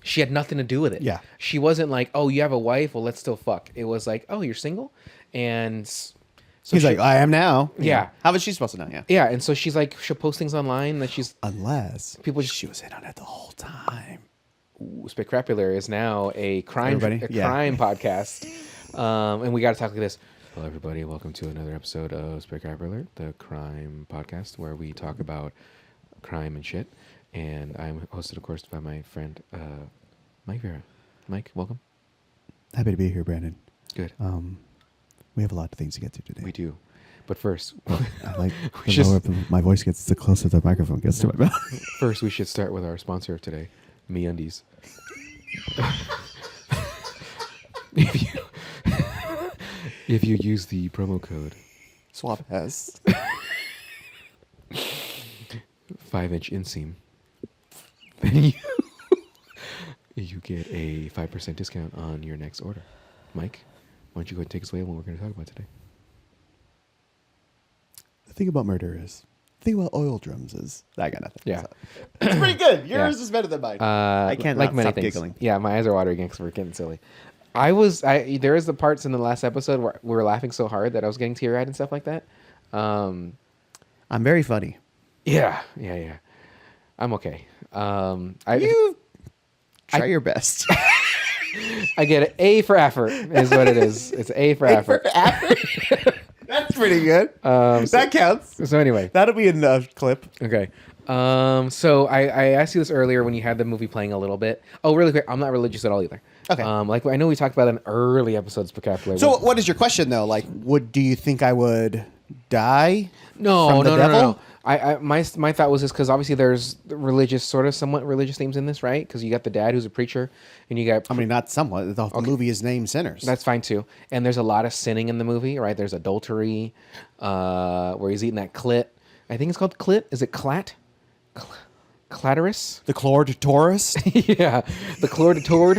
she had nothing to do with it. Yeah. She wasn't like, oh, you have a wife, well, let's still fuck. It was like, oh, you're single, and so He's she- like, I am now. Yeah. How was she supposed to know? Yeah. yeah, and so she's like, she'll post things online that she's Unless People just- she was in on it the whole time. Specrapular is now a crime Everybody? Yeah. crime podcast, and we got to talk like this. Hello, everybody. Welcome to another episode of Specrapular, the crime podcast where we talk about crime and shit. And I'm hosted, of course, by my friend Mike Vera. Mike, welcome. Happy to be here, Brandon. Good. We have a lot of things to get to today. We do. But first, I like We the just- lower my voice gets, the closer the microphone gets to my mouth. first we should start with our sponsor of today, MeUndies. if you use the promo code Swap S. 5-inch inseam, then you get a 5% discount on your next order. Mike, why don't you go ahead and take us away on what we're going to talk about today? The thing about murder is, the thing about oil drums is, I got nothing. Yeah. So- it's pretty good. Yours Yeah. is better than mine. I can't like not many stop things. giggling. Yeah, my eyes are watering again because we're getting silly. There is the parts in the last episode where we were laughing so hard that I was getting teary-eyed and stuff like that. I'm very funny. Yeah. I'm okay. You try your best. I get an A for effort is what it is. It's A for effort. That's pretty good. So that counts. anyway, That'll be in the clip. okay. So I asked you this earlier when you had the movie playing a little bit. Oh, really quick. I'm not religious at all either. Okay. Like I know we talked about it in early episodes of Spectacular. So, what is your question though? Like, do you think I would die? No, from the no. devil? My thought was this because obviously there's religious, sort of somewhat religious themes in this, right? Because you got the dad who's a preacher, and you got I mean, not somewhat. The movie is named Sinners. that's fine too. And there's a lot of sinning in the movie, right? There's adultery, where he's eating that clit. I think it's called clit. Is it clat? Clatoris? the Clore to Taurus. Yeah, the chlor de tord,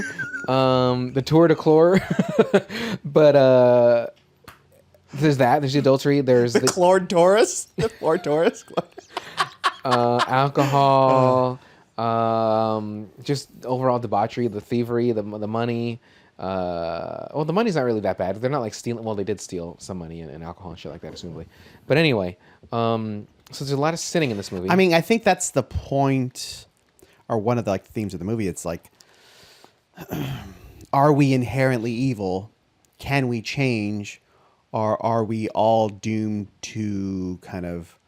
the tour de chlor. But there's that. There's the adultery. There's The the Clore Taurus. The Clore Taurus. alcohol. Just overall debauchery, the thievery, the money. Well, the money's not really that bad. They're not like stealing. Well, they did steal some money and alcohol and shit like that, assumably. But anyway, so there's a lot of sinning in this movie. I mean, I think that's the point, or one of the like themes of the movie. It's like, are we inherently evil? Can we change? Or are we all doomed to kind of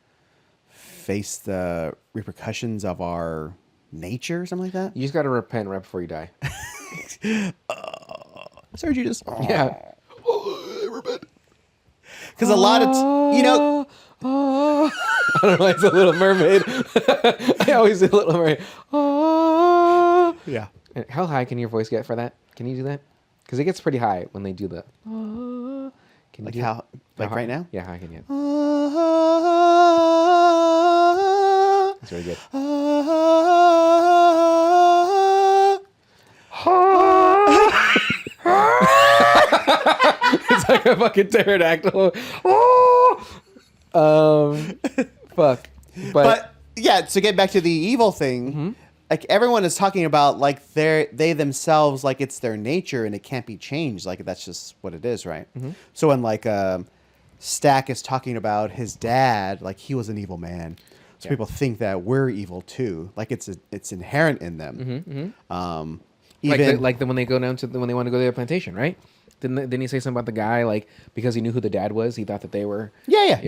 face the repercussions of our nature or something like that? You just got to repent right before you die. Sorry, Judas. Yeah. Because a lot of, you know. I don't know why it's a Little Mermaid. I always do Little Mermaid. Yeah. How high can your voice get for that? Can you do that? Because it gets pretty high when they do the. Can you Like do how, like high? right now? Yeah, how high can you get? That's really good. It's like a fucking pterodactyl. Fuck. But yeah, to get back to the evil thing, like everyone is talking about like they themselves, like it's their nature and it can't be changed. Like that's just what it is, right? So when like Stack is talking about his dad, like he was an evil man. So people think that we're evil too. Like it's inherent in them. Even when they go down to when they want to go to the plantation, right? Didn't he say something about the guy like because he knew who the dad was, he thought that they were? Yeah.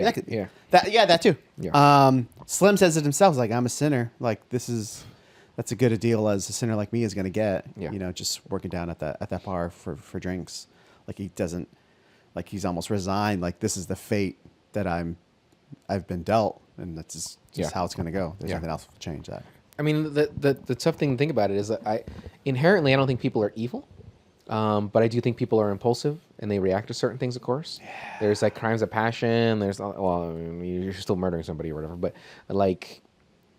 That too. Yeah. Slim says it himself, like I'm a sinner. Like that's a good a deal as a sinner like me is going to get. Yeah. You know, just working down at that bar for drinks. Like he doesn't, like he's almost resigned. Like this is the fate that I've been dealt, and that's just how it's going to go. There's nothing else to change that. I mean, the tough thing to think about it is that I don't think people are evil. But I do think people are impulsive and they react to certain things, of course. Yeah. There's like crimes of passion. There's, well, I mean, you're still murdering somebody or whatever. But like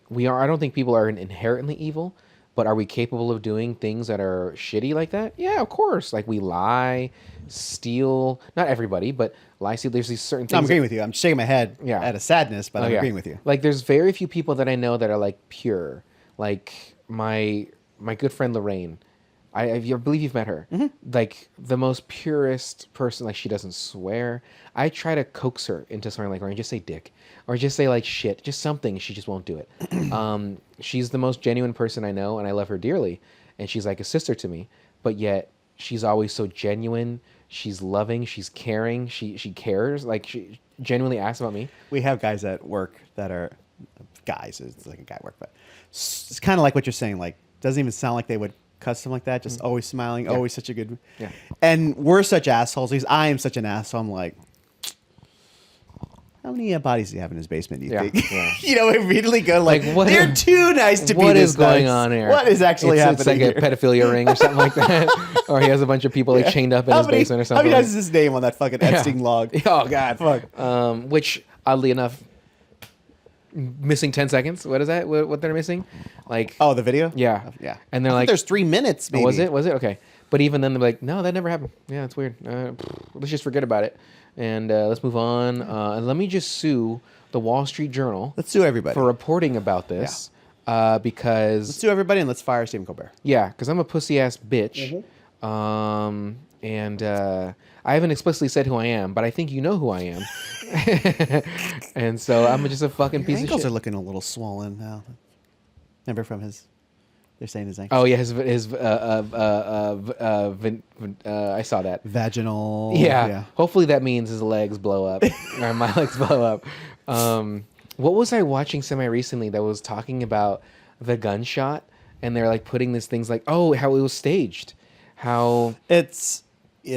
I don't think people are inherently evil, but are we capable of doing things that are shitty like that? Yeah, of course. Like we lie, steal, not everybody, but lie, steal. There's these certain things. No, I'm agreeing with you. I'm shaking my head at a sadness, but I'm agreeing with you. Like there's very few people that I know that are like pure. Like my good friend Lorraine. I believe you've met her. Like the most purest person. Like she doesn't swear. I try to coax her into something like, or just say dick, or just say like shit, just something. She just won't do it. She's the most genuine person I know, and I love her dearly. And she's like a sister to me. But yet she's always so genuine. She's loving. She's caring. She cares. Like she genuinely asks about me. We have guys at work that are guys. It's like a guy at work, but it's kind of like what you're saying. Like doesn't even sound like they would custom like that, just always smiling, always such a good. Yeah. And we're such assholes. At least I am such an asshole. I'm like, how many bodies do you have in his basement? Do you think? Yeah. You know, immediately go like what they're too nice to be. What this is going nice. on here? What is actually happening? It's like here? a pedophilia ring or something like that, or he has a bunch of people like chained up in his basement or something. How many times is his name on that fucking Epstein log? Oh God, fuck. Which oddly enough, missing 10 seconds. What is that? What they're missing? Like the video. Yeah. And they're like, there's 3 minutes. Maybe. Was it? Okay. But even then, they're like, no, that never happened. Yeah, it's weird. Let's just forget about it and let's move on. And let me just sue the Wall Street Journal. Let's sue everybody for reporting about this. Because let's sue everybody and let's fire Stephen Colbert. Yeah, because I'm a pussy ass bitch. And I haven't explicitly said who I am, but I think you know who I am. And so I'm just a fucking piece of shit. Ankles are looking a little swollen now. Remember from they're saying his ankles. Oh yeah, I saw that. Vaginal. Yeah. Hopefully that means his legs blow up, or my legs blow up. What was I watching semi-recently that was talking about the gunshot? And they're like putting these things like, how it was staged. How it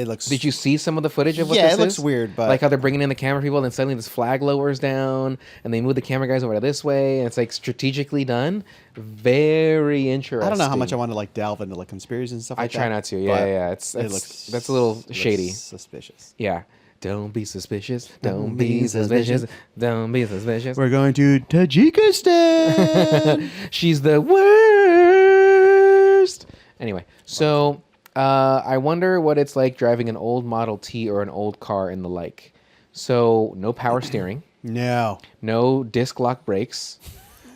looks. Did you see some of the footage of what this is? Yeah, it looks weird, but like how they're bringing in the camera people, and then suddenly this flag lowers down, and they move the camera guys over to this way, and it's like strategically done. Very interesting. I don't know how much I want to like delve into like conspiracies and stuff like that. I try not to. Yeah. That's a little shady. Suspicious. Yeah. Don't be suspicious. Don't be suspicious. Don't be suspicious. We're going to Tajikistan. She's the worst. Anyway, so I wonder what it's like driving an old Model T or an old car and the like. So no power steering. No disc lock brakes.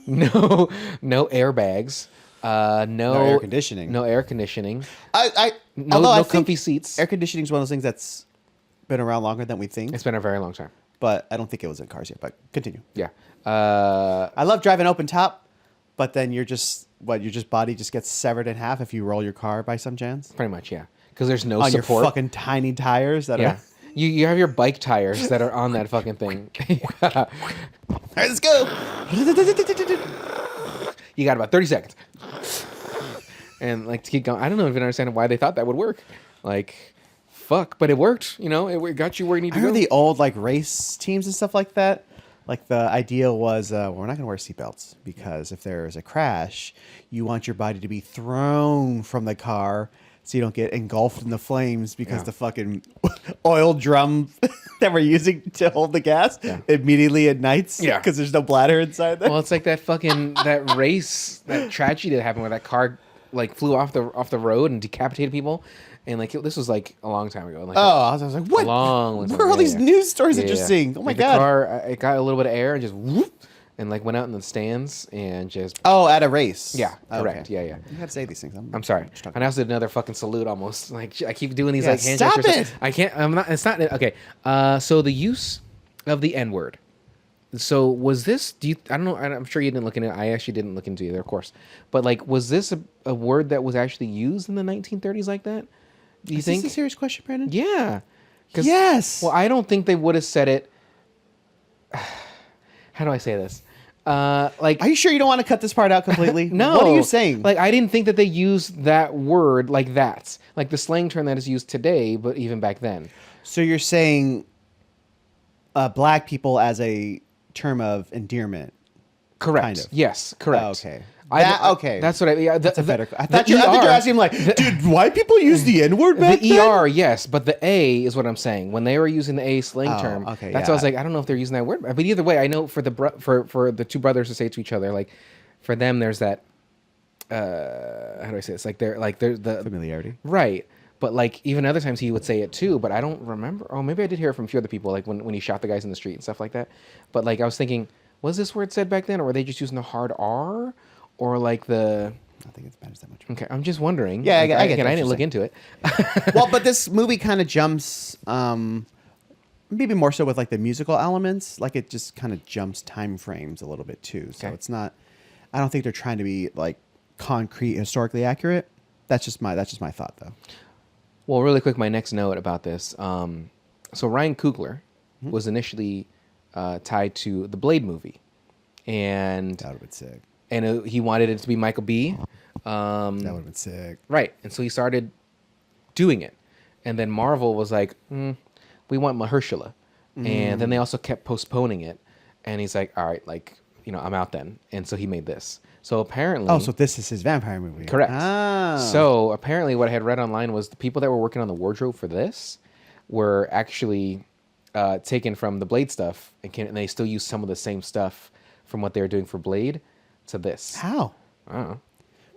no, no airbags. No air conditioning. No air conditioning. Although No I think comfy seats. air conditioning is one of those things that's been around longer than we think. It's been a very long time. But I don't think it was in cars yet. But continue. Yeah. I love driving open top, but then your body just gets severed in half if you roll your car by some chance. Pretty much, yeah. Because there's no On support. your fucking tiny tires that yeah. are. You have your bike tires that are on that fucking thing. All right, let's go. You got about 30 seconds. And like to keep going. I don't even understand why they thought that would work. Like, fuck, but it worked. You know, it got you where you need to I go. remember the old like race teams and stuff like that. Like the idea was, well, we're not going to wear seatbelts because if there is a crash, you want your body to be thrown from the car so you don't get engulfed in the flames because the fucking oil drum that we're using to hold the gas immediately ignites because there's no bladder inside there. Well, it's like that race, that tragedy that happened where that car like flew off the road and decapitated people. And like this was like a long time ago. Like, I was like, what? Long time Where are all ago. these news stories that you're seeing? Oh my like god! The car, it got a little bit of air and just whoop, and like went out in the stands and just. Oh, at a race. Yeah, correct. Okay. Yeah. You gotta say these things. I'm sorry. And I also did another fucking salute almost. Like I keep doing these Yeah, like hand stop gestures. it! I can't. I'm not. It's not. Okay. So the use of the N word. So was this? I don't know. I'm sure you didn't look into it. I actually didn't look into it either, of course. But like, was this a word that was actually used in the 1930s like that? Do you think? Is this a serious question, Brandon? Yeah. Yes. Well, I don't think they would have said it. How do I say this? Like, are you sure you don't want to cut this part out completely? no. What are you saying? Like, I didn't think that they used that word like that, like the slang term that is used today, but even back then. So you're saying black people as a term of endearment? Correct. Kind of. Yes. Correct. Oh, okay. Okay. That's what I. Yeah, That's a better. I thought you were asking like, dude, white people use the N word back the then? ER, yes, but the A is what I'm saying. When they were using the A slang term, okay, that's why I was like, I don't know if they're using that word. But either way, I know for the two brothers to say to each other, like, for them, there's that. How do I say this? Like there's the familiarity, right? But like even other times he would say it too, but I don't remember. Oh, maybe I did hear it from a few other people, like when he shot the guys in the street and stuff like that. But like I was thinking, was this word said back then, or were they just using the hard R? Or like the... I think it matters that much. Okay, I'm just wondering. Yeah, like, I get that. I didn't look into it. Well, but this movie kind of jumps, maybe more so with like the musical elements. Like it just kind of jumps time frames a little bit too. So it's not... I don't think they're trying to be like concrete, historically accurate. That's just my thought though. Well, really quick, my next note about this. So Ryan Coogler was initially tied to the Blade movie. And that would have been sick. And he wanted it to be Michael B. That would have been sick. Right. And so he started doing it. And then Marvel was like, we want Mahershala. And then they also kept postponing it. And he's like, all right, like, you know, I'm out then. And so he made this. So apparently... Oh, so this is his vampire movie. Correct. Ah. So apparently what I had read online was the people that were working on the wardrobe for this were actually taken from the Blade stuff. And they still use some of the same stuff from what they were doing for Blade to this. How? I don't know.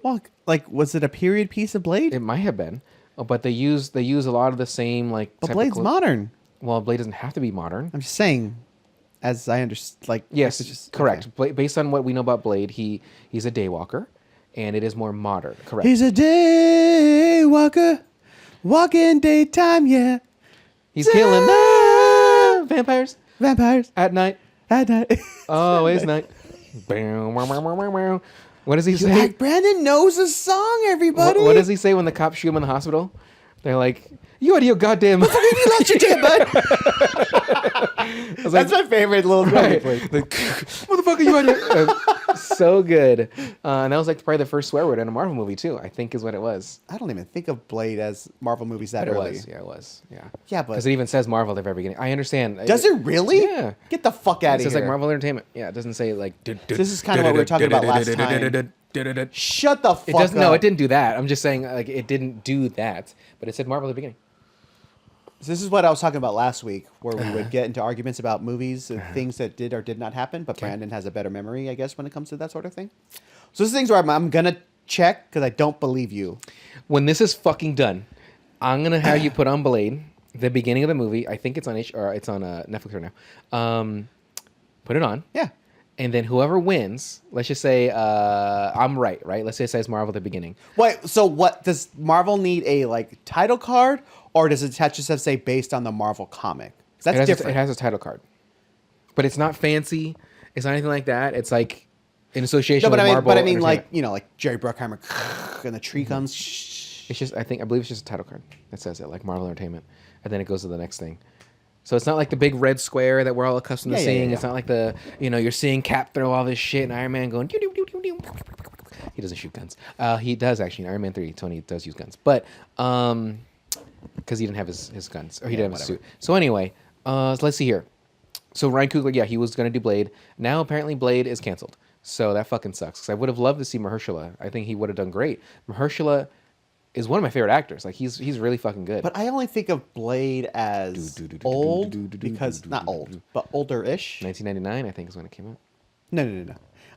Well, like, was it a period piece of Blade? It might have been, but they use a lot of the same like. But Blade's modern. Well, Blade doesn't have to be modern. I'm just saying, as I understand, like yes, just, correct. Okay. Based on what we know about Blade, he's a daywalker, and it is more modern. Correct. He's a daywalker, walking daytime. Yeah, he's killing the vampires at night. At night. Always night. What does he say? Brandon knows a song, everybody. What does he say when the cops shoot him in the hospital? They're like, "You out of your goddamn mind. You lost your damn mind." That's my favorite little right. Like, motherfucker, you out of your... So good. And that was like probably the first swear word in a Marvel movie too, I think is what it was. I don't even think of Blade as Marvel movies that but early. It was. Yeah, it was. Yeah. Yeah, but... Because it even says Marvel at the very beginning. I understand. Does it really? Yeah. Get the fuck out of here. It says like Marvel Entertainment. Yeah, it doesn't say like... This is kind of what we were talking about last time. Shut the fuck up. No, it didn't do that. I'm just saying like it didn't do that, but it said Marvel at the beginning. So this is what I was talking about last week, where we would get into arguments about movies and things that did or did not happen, but Brandon has a better memory, I guess, when it comes to that sort of thing. So this is things where I'm going to check because I don't believe you. When this is fucking done, I'm going to have you put on Blade, the beginning of the movie. I think it's on Netflix right now. Put it on. Yeah. and then whoever wins, let's just say I'm right? Let's say it says Marvel at the beginning. Wait, so what does Marvel need a like title card, or does it just have to say based on the Marvel comic? 'Cause that's different. It has a title card, but it's not fancy. It's not anything like that. It's like in association with Marvel. But I mean, like like Jerry Bruckheimer, and the tree comes. It's just I believe it's just a title card that says it, like Marvel Entertainment, and then it goes to the next thing. So it's not like the big red square that we're all accustomed to seeing. It's not like the you're seeing Cap throw all this shit and Iron Man going. Doo, doo, doo, doo, doo. He doesn't shoot guns. He does actually in Iron Man 3. Tony does use guns, but because he didn't have his guns or he didn't have his suit. So anyway, so let's see here. So Ryan Coogler, he was gonna do Blade. Now apparently Blade is canceled. So that fucking sucks. Because I would have loved to see Mahershala. I think he would have done great. Mahershala is one of my favorite actors. Like he's really fucking good. But I only think of Blade as old because not old, but older-ish. 1999, I think, is when it came out. No.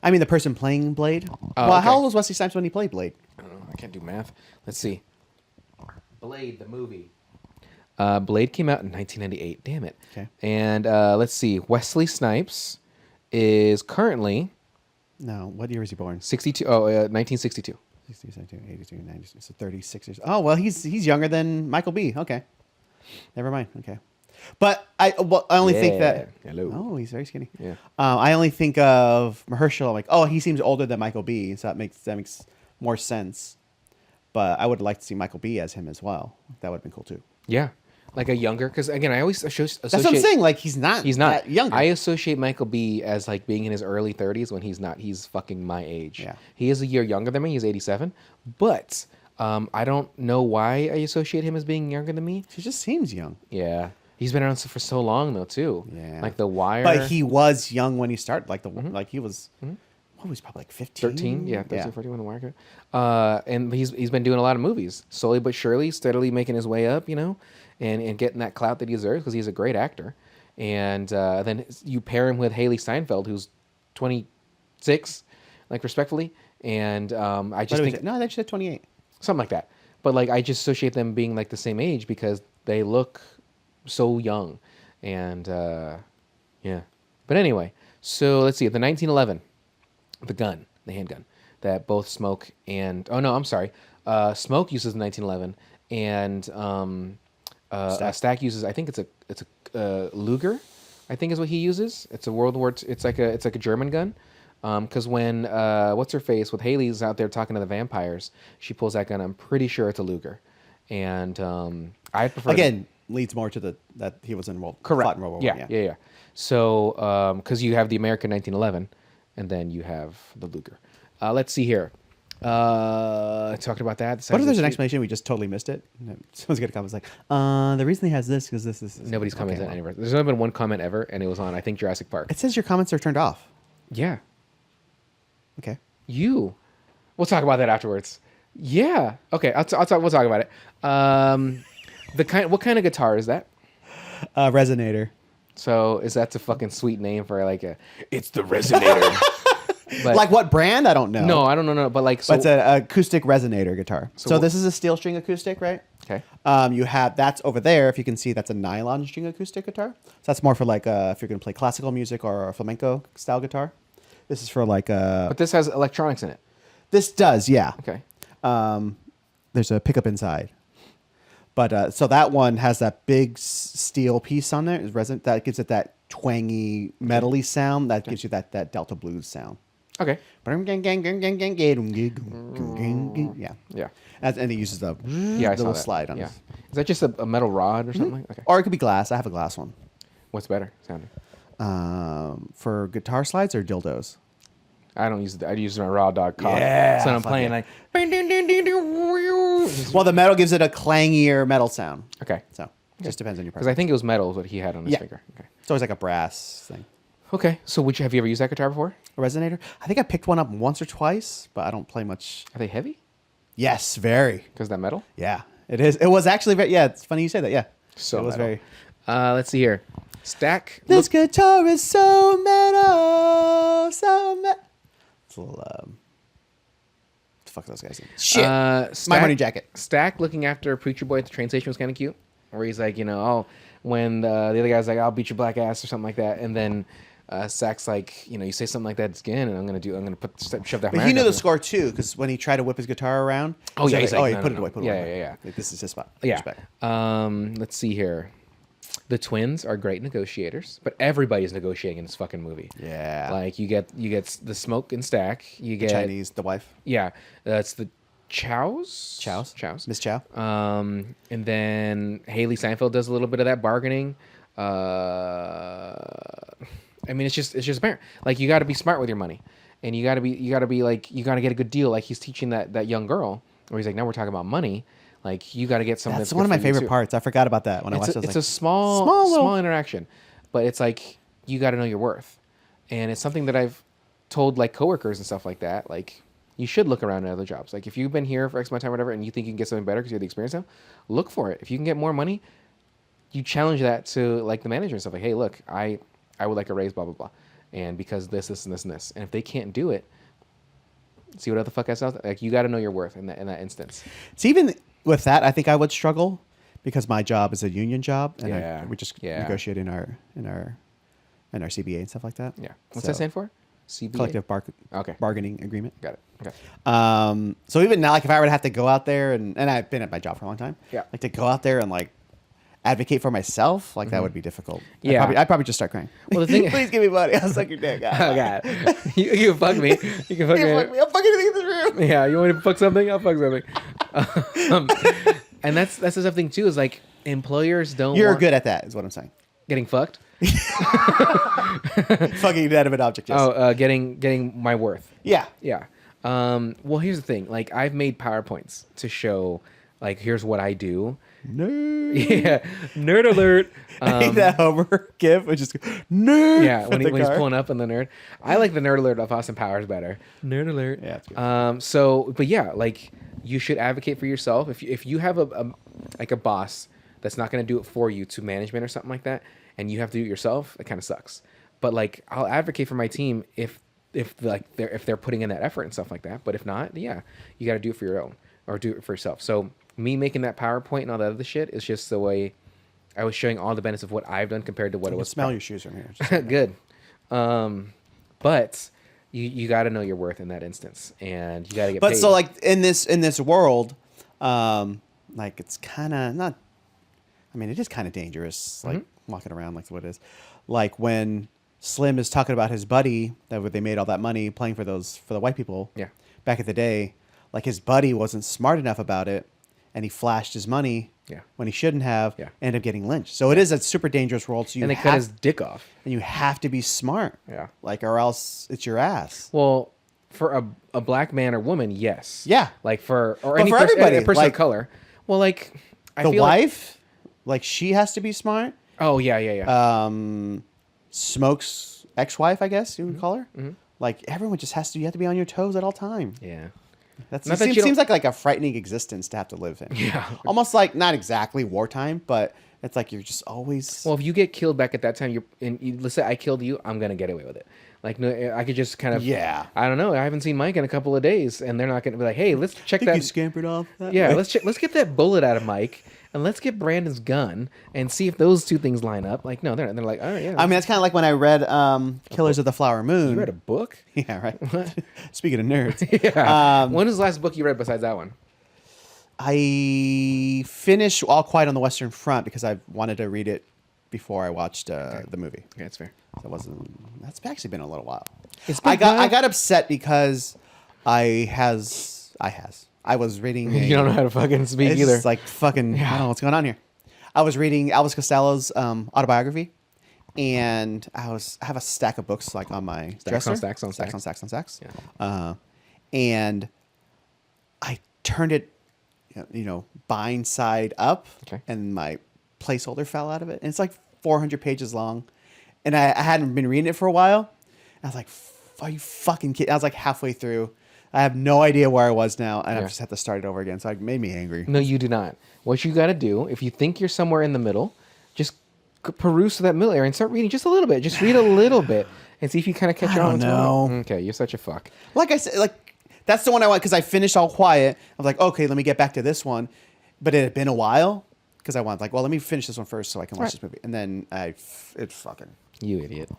I mean the person playing Blade. Oh, well, okay. how old was Wesley Snipes when he played Blade? I don't know. I can't do math. Let's see. Blade, the movie. Blade came out in 1998. Damn it. Okay. And let's see. Wesley Snipes is currently No. What year was he born? 62. 1962. 60, 72, 82, 90, so 36 years. Oh, well, he's younger than Michael B. Okay. Never mind. Okay. But I only think that... Hello. Oh, he's very skinny. Yeah. I only think of Mahershala like, oh, he seems older than Michael B. So that makes more sense. But I would like to see Michael B. as him as well. That would have been cool too. Yeah. Like a younger, because again, I always associate. That's what I'm saying. Like he's not that younger. I associate Michael B. as like being in his early 30s when he's not. He's fucking my age. Yeah. He is a year younger than me. He's 87. But I don't know why I associate him as being younger than me. He just seems young. Yeah. He's been around for so long though too. Yeah. Like The Wire. But he was young when he started. Like like he was. What was he, probably like 15? 13, yeah, 13, 14 when The Wire came out. And he's been doing a lot of movies, slowly but surely, steadily making his way up, and getting that clout that he deserves because he's a great actor. And then you pair him with Hailee Steinfield, who's 26, like respectfully. And I just think no, they just said 28, something like that. But like I just associate them being like the same age because they look so young. And yeah. But anyway, so let's see. The 1911, the handgun that both Smoke and Smoke uses in 1911 and Stack uses. I think it's a Luger. I think is what he uses. It's a World War II. It's like a German gun. Because when what's her face with Haley's out there talking to the vampires, she pulls that gun. I'm pretty sure it's a Luger, and I prefer leads more to that he was in World correct. In World War Yeah. Yeah. So because you have the American 1911, and then you have the Luger. Let's see here. I talked about that. What if there's an explanation we just totally missed it? Someone's gonna comment like, the reason he has this because this. Nobody's commented anywhere. There's only been one comment ever, and it was on I think Jurassic Park. It says your comments are turned off. Yeah. Okay. We'll talk about that afterwards. Yeah. Okay. We'll talk about it. What kind of guitar is that? Resonator. So is that a fucking sweet name for like it's the Resonator? But, like what brand? I don't know. No, I don't know. But like, so, but it's an acoustic resonator guitar. So this is a steel string acoustic, right? Okay. You have that's over there. If you can see, that's a nylon string acoustic guitar. So that's more for like if you're gonna play classical music or a flamenco style guitar. This is for like But this has electronics in it. This does, yeah. Okay. There's a pickup inside. But so that one has that big steel piece on there. Is resin that gives it that twangy, metally sound. That gives you that Delta blues sound. Okay. Yeah. Yeah. And it uses the I little saw slide on Yeah. it. Is that just a metal rod or something? Okay. Or it could be glass. I have a glass one. What's better sounding? For guitar slides or dildos? I don't use it. I use my raw dog cock. Yeah, So I'm playing like. Well, the metal gives it a clangier metal sound. Okay. So it just depends on your Because preference. I think it was metal is what he had on his finger. Okay. It's always like a brass thing. Okay. So have you ever used that guitar before? A resonator? I think I picked one up once or twice, but I don't play much. Are they heavy? Yes, very. Because that metal? Yeah, it is. It was actually very. Yeah, it's funny you say that. Yeah. So it was metal. very. Let's see here. Stack. This guitar is so metal, so metal. It's a little. What the fuck are those guys? Shit. My Morning Jacket. Stack looking after Preacher Boy at the train station was kind of cute. Where he's like, when the other guy's like, I'll beat your black ass or something like that. And then Sack's like, you say something like that again, and I'm gonna shove that. But he knew the score too, because when he tried to whip his guitar around, Oh yeah, he's like, he put it away, put it away. Yeah. Like, this is his spot. Yeah. Respect. Let's see here. The twins are great negotiators, but everybody's negotiating in this fucking movie. Yeah. Like you get the Smoke and Stack. You get Chinese, the wife. Yeah, that's the Chows. Miss Chow. And then Hailee Steinfield does a little bit of that bargaining. I mean, it's just apparent. Like you got to be smart with your money, and you got to be like you got to get a good deal. Like he's teaching that young girl, where he's like, now we're talking about money. Like you got to get something. That's one of my favorite parts. I forgot about that when I watched it. It's a small interaction, but it's like you got to know your worth, and it's something that I've told like coworkers and stuff like that. Like you should look around at other jobs. Like if you've been here for X amount of time, or whatever, and you think you can get something better because you have the experience now, look for it. If you can get more money, you challenge that to like the manager and stuff. Like, hey, look, I would like a raise, blah blah blah, and because this, and this, and this, and if they can't do it, see what other fuck else. Like you got to know your worth in that instance. It's even with that, I think I would struggle because my job is a union job, and we just negotiate in our CBA and stuff like that. Yeah, what's that stand for? CBA? Collective Okay. bargaining agreement. Got it. Okay. So even now, like if I were to have to go out there and I've been at my job for a long time, Yeah. like to go out there and like advocate for myself, like that would be difficult. Yeah. I'd probably just start crying. Well, the thing, Please give me money. I'll suck your dick. oh god, you can fuck me. You can fuck me. I'll fuck anything in this room. Yeah, you want me to fuck something? I'll fuck something. And that's the other thing too. Is like employers don't. You're want good at that, is what I'm saying. getting fucked. Fucking inanimate object. Yes. Oh, getting my worth. Yeah. Yeah. Well, here's the thing. Like I've made PowerPoints to show, like, here's what I do. Nerd. Yeah. Nerd alert. I hate that Homer gif, which is nerd. Yeah, when he's pulling up on the nerd. I like the nerd alert of Austin Powers better. Nerd alert. Yeah, it's good. So, but yeah, like you should advocate for yourself. If you have a boss that's not going to do it for you to management or something like that, and you have to do it yourself, it kind of sucks. But like, I'll advocate for my team if they're putting in that effort and stuff like that. But if not, yeah, you got to do it for your own or do it for yourself. So me making that PowerPoint and all that other shit is just the way I was showing all the benefits of what I've done compared to what it was. Smell your shoes from here. Good. But you got to know your worth in that instance, and you got to get. But paid. so like in this world, like it's kind of not. I mean, it is kind of dangerous, like walking around like what it is. Like when Slim is talking about his buddy that they made all that money playing for the white people. Yeah. Back in the day, like his buddy wasn't smart enough about it, and he flashed his money. Yeah. When he shouldn't have. Yeah. Ended up getting lynched. So it is a super dangerous world. So and they cut his dick off. And you have to be smart. Yeah. Like, or else it's your ass. Well, for a black man or woman, yes. Yeah. Like for everybody, a person like, of color. Well, like I the feel wife, like she has to be smart. Oh yeah. Smoke's ex-wife, I guess you would call her. Mm-hmm. Like everyone just has to. You have to be on your toes at all time. Yeah. Seems like a frightening existence to have to live in. Yeah. Almost like not exactly wartime, but it's like you're just always. Well, if you get killed back at that time, let's say I killed you, I'm gonna get away with it. Like no, I could just kind of. Yeah. I don't know. I haven't seen Mike in a couple of days, and they're not gonna be like, "Hey, let's check that." You scampered off. Yeah, let's get that bullet out of Mike, and let's get Brandon's gun, and see if those two things line up. Like, no, they're like, "Oh yeah." I mean, that's kind of like when I read Killers of the Flower Moon. You read a book? Yeah, right. Speaking of nerds. Yeah. When was the last book you read besides that one? I finished All Quiet on the Western Front because I wanted to read it before I watched the movie. Okay, that's fair. So that's actually been a little while. I got upset because I was reading. You don't know how to fucking speak either. It's like fucking. I don't know what's going on here. I was reading Elvis Costello's autobiography, and I have a stack of books like on my dresser. Stacks on stacks. Yeah. And I turned it, bind side up, and my placeholder fell out of it. And it's like 400 pages long, and I hadn't been reading it for a while. And I was like, "Are you fucking kidding?" I was like halfway through. I have no idea where I was now, and I just have to start it over again. So it made me angry. No, you do not. What you got to do, if you think you're somewhere in the middle, just peruse that middle area and start reading just a little bit. Just read a little bit and see if you kind of catch on. No. Okay, you're such a fuck. Like I said, like that's the one I want because I finished All Quiet. I was like, okay, let me get back to this one, but it had been a while because I wanted let me finish this one first so I can watch this movie, and then it fucking. You idiot.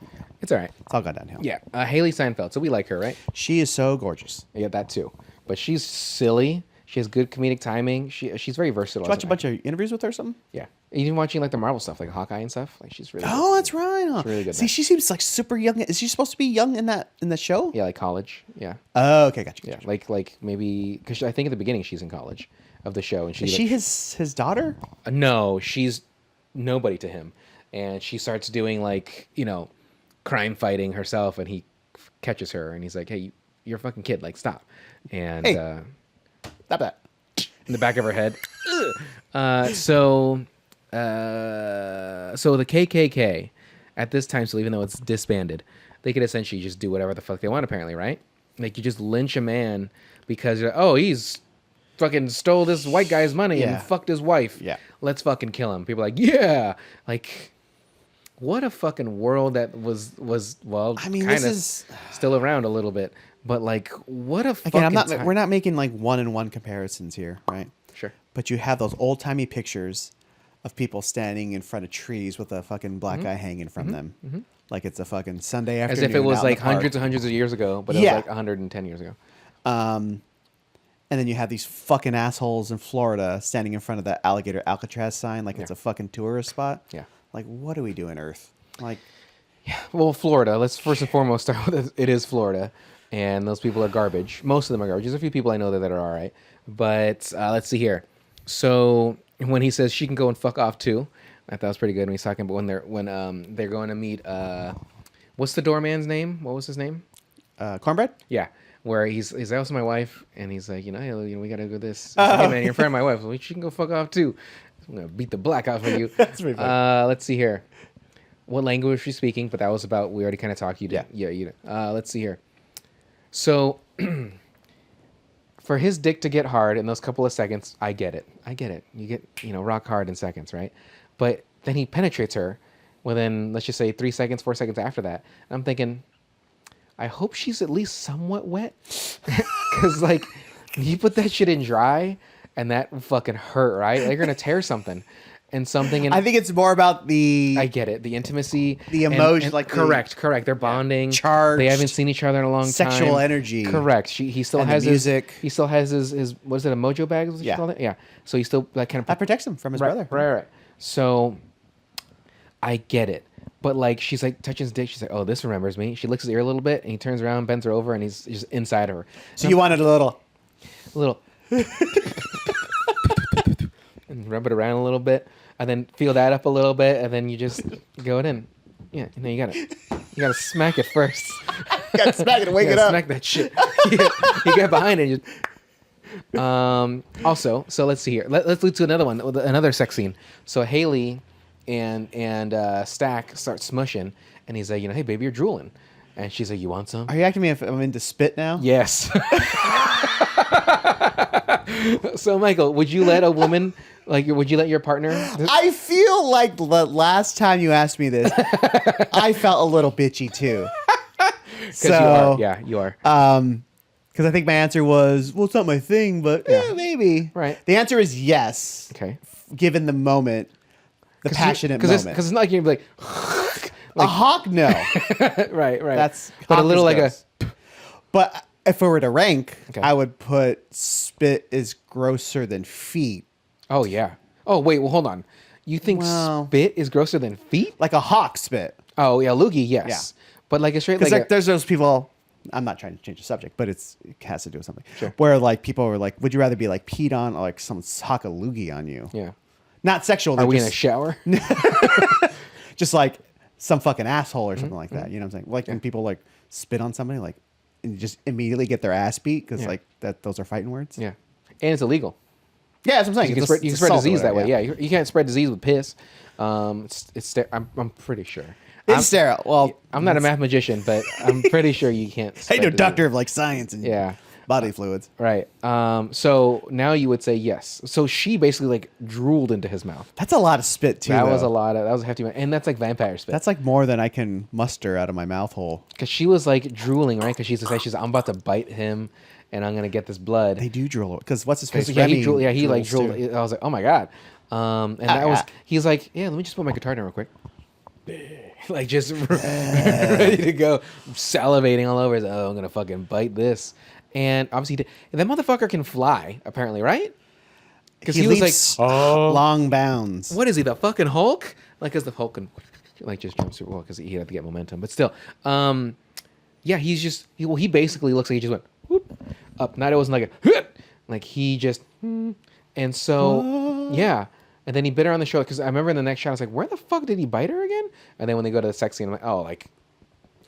It's all right. It's all gone downhill. Yeah. Hailee Steinfeld. So we like her, right? She is so gorgeous. Yeah, that too. But she's silly. She has good comedic timing. She's very versatile. Did you watch a bunch of interviews with her or something? Yeah. Even watching like the Marvel stuff, like Hawkeye and stuff. Like she's really. Oh, that's right. Huh? She's really good. See, she seems like super young. Is she supposed to be young in the show? Yeah, like college. Yeah. Oh, okay, gotcha. Yeah, like maybe because I think at the beginning she's in college of the show, and Is she his daughter? No, she's nobody to him, and she starts doing like crime fighting herself, and he catches her, and he's like, "Hey, you're a fucking kid, like stop," and Hey. Stop that. in the back of her head. So the KKK at this time, so even though it's disbanded, they could essentially just do whatever the fuck they want, apparently, right? Like you just lynch a man because he's fucking stole this white guy's money Yeah. and fucked his wife. Yeah. Let's fucking kill him. People are like, yeah, like what a fucking world that was well, I mean, kind this of is still around a little bit, but like what a fucking again. We're not making like one-on-one comparisons here, right? Sure. But you have those old-timey pictures of people standing in front of trees with a fucking black guy hanging from them, like it's a fucking Sunday afternoon. As if it was out in like the park. hundreds and hundreds of years ago, but it Yeah. was like 110 years ago. And then you have these fucking assholes in Florida standing in front of the alligator Alcatraz sign like it's a fucking tourist spot. Yeah. Like, what do we do on Earth? Like, Well, Florida. Let's first and foremost start with it is Florida, and those people are garbage. Most of them are garbage. There's a few people I know that are all right, but let's see here. So when he says she can go and fuck off too, I thought it was pretty good when he's talking. But when they're going to meet, what's the doorman's name? What was his name? cornbread? Yeah, where he's also my wife, and he's like, hey, we gotta go this. He's like, hey man, you're in front of my wife. Well, she can go fuck off too. I'm gonna beat the black out for you. That's pretty funny. Let's see here. What language was she speaking? But that was about, we already kind of talked. You did. Yeah. Yeah. Let's see here. So, for his dick to get hard in those couple of seconds, I get it. You get, rock hard in seconds, right? But then he penetrates her within, let's just say 3 seconds, 4 seconds after that. And I'm thinking, I hope she's at least somewhat wet. Because, like, you put that shit in dry, and that would fucking hurt, right? Like, you're going to tear something. And something. And I think it's more about the. I get it. The intimacy. The emotion, and like the- correct. They're bonding. Charged. They haven't seen each other in a long time. Sexual energy. Correct. He still And the has music. He still has his what is it, a mojo bag? Is what you Yeah. call it? Yeah. So he still like kind of That protects him from his right, brother. Right. So I get it. But like she's like touching his dick. She's like, oh, this remembers me. She licks his ear a little bit, and he turns around, bends her over, and he's just inside of her. So you wanted a little. And rub it around a little bit, and then feel that up a little bit, and then you just go it in. Yeah, you gotta smack it first. Got to smack it and wake You it gotta up. smack that shit. You get behind it. And also, so let's see here. Let's lead to another one, with another sex scene. So Hailee and Stack start smushing, and he's like, hey baby, you're drooling, and she's like, you want some? Are you asking me if I'm into spit now? Yes. So Michael, would you let a woman, would you let your partner? I feel like the last time you asked me this, I felt a little bitchy too. Because you are. Yeah, you are. Because I think my answer was, well, it's not my thing, but maybe. Right. The answer is yes. Okay. Given the moment, the passionate moment. Because it's not like you're gonna be a hawk, no. right. That's but a hawk little is like gross. But if it were to rank, Okay. I would put spit is grosser than feet. Oh yeah. Oh wait. Well, hold on. You think Well- spit is grosser than feet? Like a hawk spit. Oh yeah, loogie. Yes. Yeah. But like a straight Because like. there's those people. I'm not trying to change the subject, but it has to do with something. Sure. Where like people were like, "Would you rather be like peed on or like someone sock a loogie on you?" Yeah. Not sexual. Are we in just, a shower? just like some fucking asshole or something like that. You know what I'm saying? Like when people like spit on somebody, like and just immediately get their ass beat because Yeah. like those are fighting words. Yeah. And it's illegal. Yeah, that's what I'm saying. You can It's spread, you can it's spread assault or disease that way. whatever, Yeah. You can't spread disease with piss. I'm pretty sure. It's sterile. Well, I'm not a math magician, but I'm pretty sure you can't. I spread know disease. doctor of like science and Yeah. body fluids. Right. So now you would say yes. So she basically like drooled into his mouth. That's a lot of spit too. That was though. a lot of. That was a hefty. And that's like vampire spit. That's like more than I can muster out of my mouth hole. Because she was like drooling, right? Because she's I'm about to bite him, and I'm gonna get this blood. They do drool because what's his face? Yeah, he Remy drooled. Yeah, he like drools drooled. too. I was like, oh my god. And that was. He's like, yeah. Let me just put my guitar down real quick. like just ready to go, salivating all over. Oh, I'm gonna fucking bite this. And obviously, that motherfucker can fly. Apparently, right? Because he was leaps like, long bounds. what is he, the fucking Hulk? Like, because the Hulk can like just jump super well because he had to get momentum. But still, yeah, he's just he basically looks like he just went whoop up. Not it wasn't like a like he just and so yeah. And then he bit her on the shoulder because I remember in the next shot I was like, where the fuck did he bite her again? And then when they go to the sex scene, I'm like, oh, like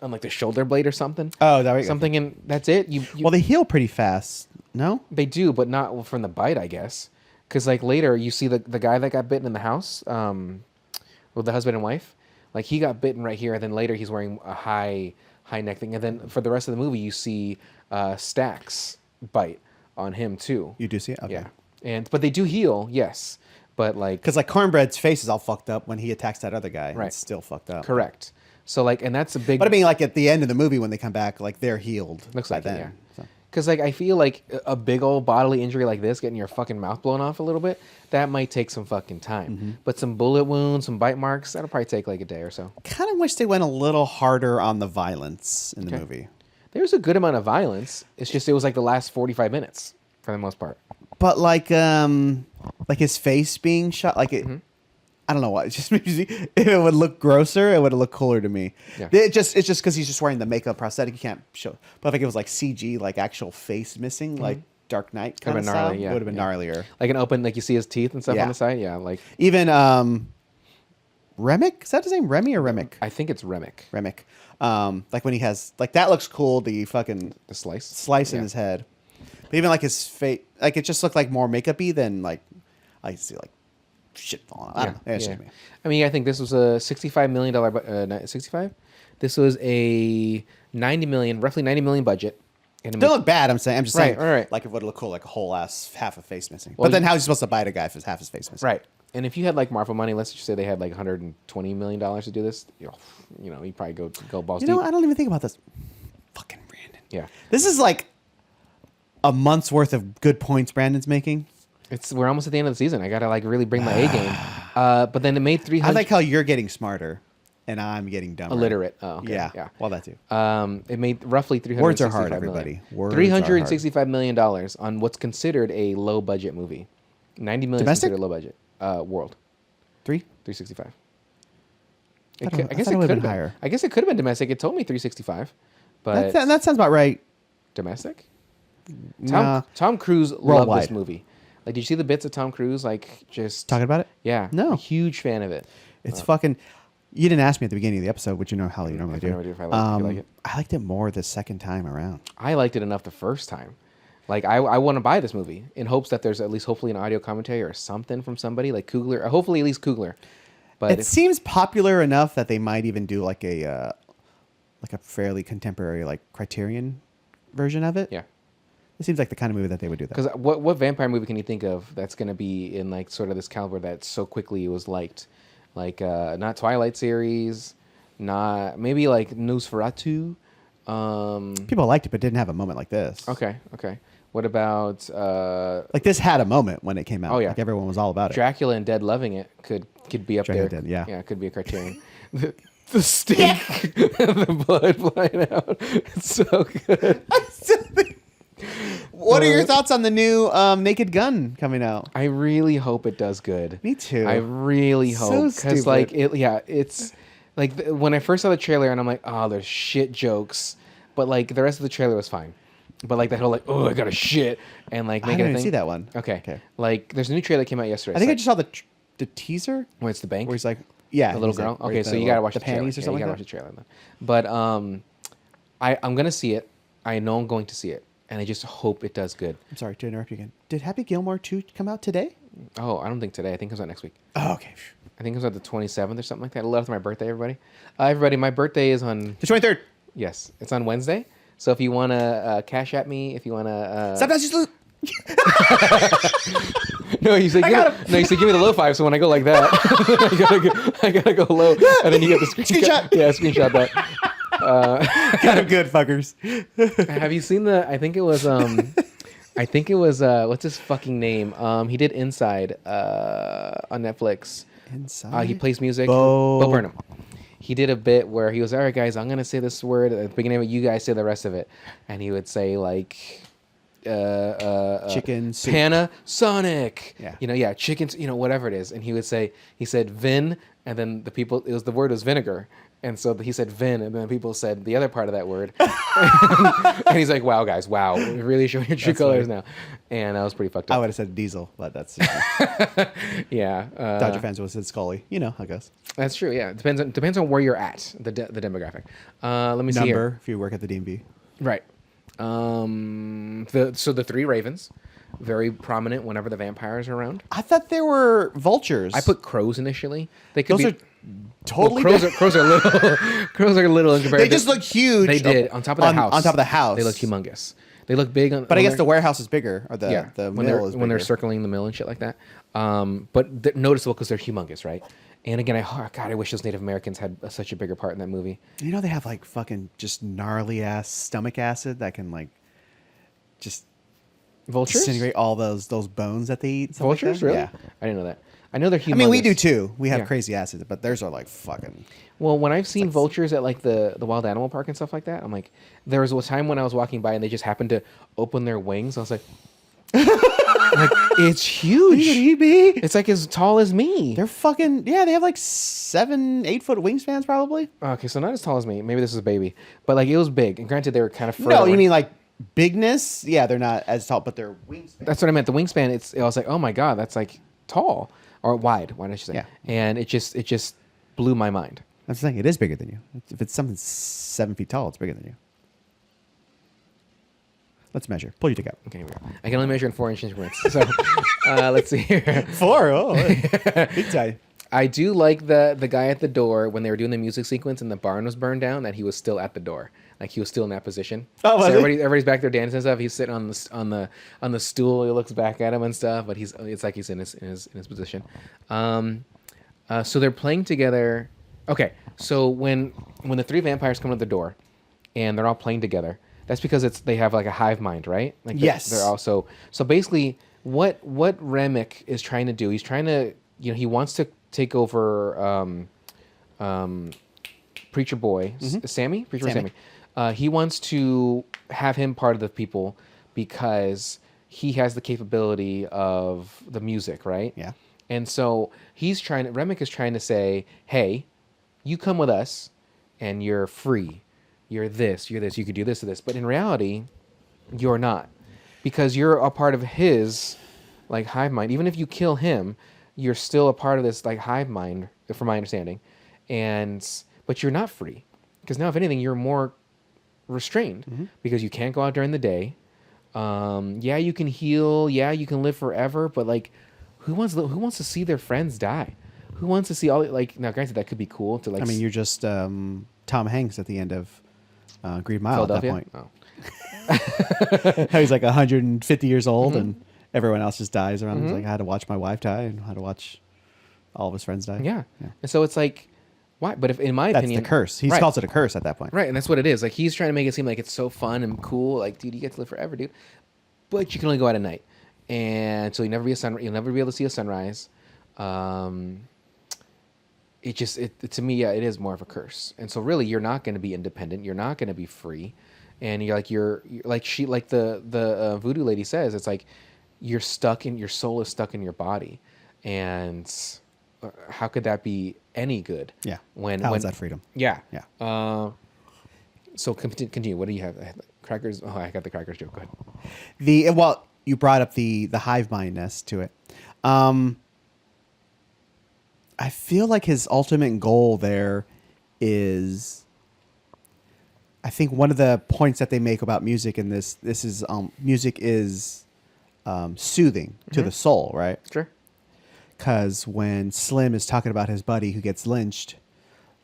on like the shoulder blade or something. Oh, that right. Something, and that's it. You Well, they heal pretty fast. No, they do, but not from the bite, I guess. Because like later you see the guy that got bitten in the house, with the husband and wife, like he got bitten right here, and then later he's wearing a high neck thing, and then for the rest of the movie you see Stax bite on him too. you do see it. Okay. Yeah, but they do heal, yes, but like Because like Cornbread's face is all fucked up when he attacks that other guy. Right. It's still fucked up. correct. So like, and that's a big. But I mean, like at the end of the movie when they come back, like they're healed. Looks by like it, then. yeah. So. Because like I feel like a big old bodily injury like this, getting your fucking mouth blown off a little bit, that might take some fucking time. But some bullet wounds, some bite marks, that'll probably take like a day or so. Kind of wish they went a little harder on the violence in the movie. There's a good amount of violence. It's just it was like the last 45 minutes for the most part. But like his face being shot, like it. I don't know why. It just makes me, if it would look grosser, it would look cooler to me. Yeah. It's just because he's just wearing the makeup prosthetic. You can't show. But if it was like CG, like actual face missing, like Dark Knight kind of been style, gnarly, yeah, it would have been yeah. gnarlier. Like an open, like you see his teeth and stuff Yeah. on the side. Yeah, like Even Remick, is that his name? Remy or Remick? I think it's Remick. Remick. Like when he has like that looks cool. The fucking The slice. slice in Yeah. his head. But even like his face, like it just looked like more makeup-y than like I see like shit falling out. I don't know. It's just me. I mean, I think this was a $65 million. 65. This was a roughly 90 million budget. And it Don't made- look bad. I'm saying. I'm just saying. right. Like it would look cool, like a whole ass half a face missing. Well, but then how's he supposed to bite a guy if it's half his face missing? right. And if you had like Marvel money, let's just say they had like $120 million to do this, you know, you probably go balls You deep. know, I don't even think about this. Fucking Brandon. Yeah. This is like a month's worth of good points Brandon's making. We're almost at the end of the season. I gotta like really bring my A game. But then it made 300. I like how you're getting smarter and I'm getting dumber. illiterate. Oh, okay. Yeah. Yeah. Well, that too. It made roughly $365 Words are hard, million. everybody. Words are hard. $365 million on what's considered a low budget movie. 90 million is Domestic? considered low budget. World. 365. I thought it it would've could been have higher. I guess it could have been domestic. It told me 365, but That sounds about right. domestic. Nah. Tom Cruise loved Worldwide. this movie. Like, did you see the bits of Tom Cruise? Like, just Talking about it? Yeah. No. A huge fan of it. It's fucking. You didn't ask me at the beginning of the episode, which you know how you normally I do. have no idea if I like it. You like it? I liked it more the second time around. I liked it enough the first time. Like, I want to buy this movie in hopes that there's at least hopefully an audio commentary or something from somebody like Coogler, or hopefully at least Coogler. But It seems popular enough that they might even do like a fairly contemporary like Criterion version of it. yeah. It seems like the kind of movie that they would do that. Because what vampire movie can you think of that's going to be in like sort of this caliber that so quickly was liked? Like not Twilight series, not maybe like Nosferatu. People liked it, but didn't have a moment like this. Okay. What about Like this had a moment when it came out. Oh, yeah. Like everyone was all about it. Dracula and Dead Loving It could be up Dracula there. Dead, yeah. Yeah, it could be a Criterion. The stink and the blood flying out. It's so good. What are your thoughts on the new Naked Gun coming out? I really hope it does good. Me too. I really So hope because like stupid. it's like when I first saw the trailer and I'm like, oh, there's shit jokes, but like the rest of the trailer was fine. But like that whole like, oh, I got a shit and like I make didn't it a even thing. see that one. Okay. Like there's a new trailer that came out yesterday. I think I It's just saw the teaser where it's the bank. where he's like, yeah, The little he's like- girl. where Okay, he's so the you gotta little- watch the the trailer. panties or Yeah, something you gotta like watch the trailer then. But I'm gonna see it. I know I'm going to see it, and I just hope it does good. I'm sorry to interrupt you again. Did Happy Gilmore 2 come out today? Oh, I don't think today. I think it comes out next week. Oh, okay. I think it comes out the 27th or something like that. A little after my birthday, everybody. Everybody, my birthday is on. The 23rd. Yes, it's on Wednesday. So if you want to cash at me, if you want to. Sometimes you just No, you say give me the low five. So when I go like that, I gotta go low, and then you get the screenshot. Screenshot. Yeah, screenshot that. kind of good, fuckers. Have you seen the? I think it was. What's his fucking name? He did Inside on Netflix. Inside. He plays music. Bo Bo Burnham. he did a bit where he was, all right, guys, I'm gonna say this word at the beginning of it. You guys say the rest of it, and he would say like. Chicken soup. Panasonic. Yeah. Yeah, chicken, whatever it is. And he said vin, and then the word was vinegar. And so he said vin, and then people said the other part of that word. And he's like, wow, guys, wow. You're really showing your true colors now. And I was pretty fucked up. I would have said Diesel, but that's Yeah. Dodger fans would have said Scully. You know, I guess. That's true, yeah. It depends on where you're at, the demographic. Let me see here. Number, if you work at the DMV. Right. The three ravens, very prominent whenever the vampires are around. I thought there were vultures. I put crows initially. They could Those be are totally crows are little. Crows are little in comparison. They just look huge. They did on top of the house. On top of the house, they look humongous. They look big. But I guess the warehouse is bigger, or the when mill is bigger. when they're circling the mill and shit like that. But they're noticeable because they're humongous, right? And again, I wish those Native Americans had such a bigger part in that movie. You know, they have like fucking just gnarly ass stomach acid that can like just Vultures? disintegrate all those bones that they eat. and stuff like Vultures, that. really? Yeah. I didn't know that. I know they're humongous. I mean, we do too. We have Yeah. crazy acid, but theirs are like fucking. Well, when I've seen vultures at like the wild animal park and stuff like that, I'm like, there was a time when I was walking by and they just happened to open their wings. I was like, it's huge. It's like as tall as me. They're fucking They have like 7-8 foot wingspans probably. Okay, so not as tall as me. Maybe this is a baby, but like it was big. And granted, they were kind of further. No, you mean like bigness? Yeah, they're not as tall, but their wingspan. That's what I meant. The wingspan. I was like, oh my god, that's like tall or wide. Why did I say? Yeah. And it just blew my mind. I'm saying it is bigger than you. If it's something 7 feet tall, it's bigger than you. Let's measure. Pull your dick out. Okay, here we go. I can only measure in 4-inch increments. So let's see here. 4? Oh, big time. I do like the guy at the door when they were doing the music sequence and the barn was burned down, that he was still at the door, like he was still in that position. Oh, so was he? everybody's back there dancing and stuff. He's sitting on the stool. He looks back at him and stuff, but it's like he's in his position. So they're playing together. Okay, so when the three vampires come to the door, and they're all playing together, that's because they have like a hive mind, right? Like yes. They're also so basically what Remick is trying to do. He's trying to he wants to take over Preacher Boy, Sammy. He wants to have him part of the people because he has the capability of the music, right? Yeah. And so Remick is trying to say, hey, you come with us and you're free. You're this, you could do this or this. But in reality, you're not. Because you're a part of his like hive mind. Even if you kill him, you're still a part of this like hive mind, from my understanding. But you're not free. Because now, if anything, you're more restrained because you can't go out during the day. Yeah, you can heal. Yeah, you can live forever. But like, who wants to see their friends die? Who wants to see all like? Now, granted, that could be cool to like. I mean, you're just Tom Hanks at the end of Green Mile at that point. Oh. How he's like 150 years old and everyone else just dies around him. He's like, I had to watch my wife die and I had to watch all of his friends die. Yeah. And so it's like, why? But if, in my opinion, that's the curse. He right. calls it a curse at that point. Right, and that's what it is. Like he's trying to make it seem like it's so fun and cool. Like, dude, you get to live forever, dude. But you can only go out at night, and so you'll never be able to see a sunrise. To me, yeah, it is more of a curse. And so really, you're not going to be independent. You're not going to be free, and you're like the voodoo lady says, it's like your soul is stuck in your body, and how could that be any good? Yeah. How is that freedom? Yeah. Yeah. So continue. What do you have? Crackers. Oh, I got the crackers joke. Go ahead. Well, you brought up the hive mindness to it. I feel like his ultimate goal there is, I think one of the points that they make about music in this is music is soothing to the soul, right? Sure. Because when Slim is talking about his buddy who gets lynched,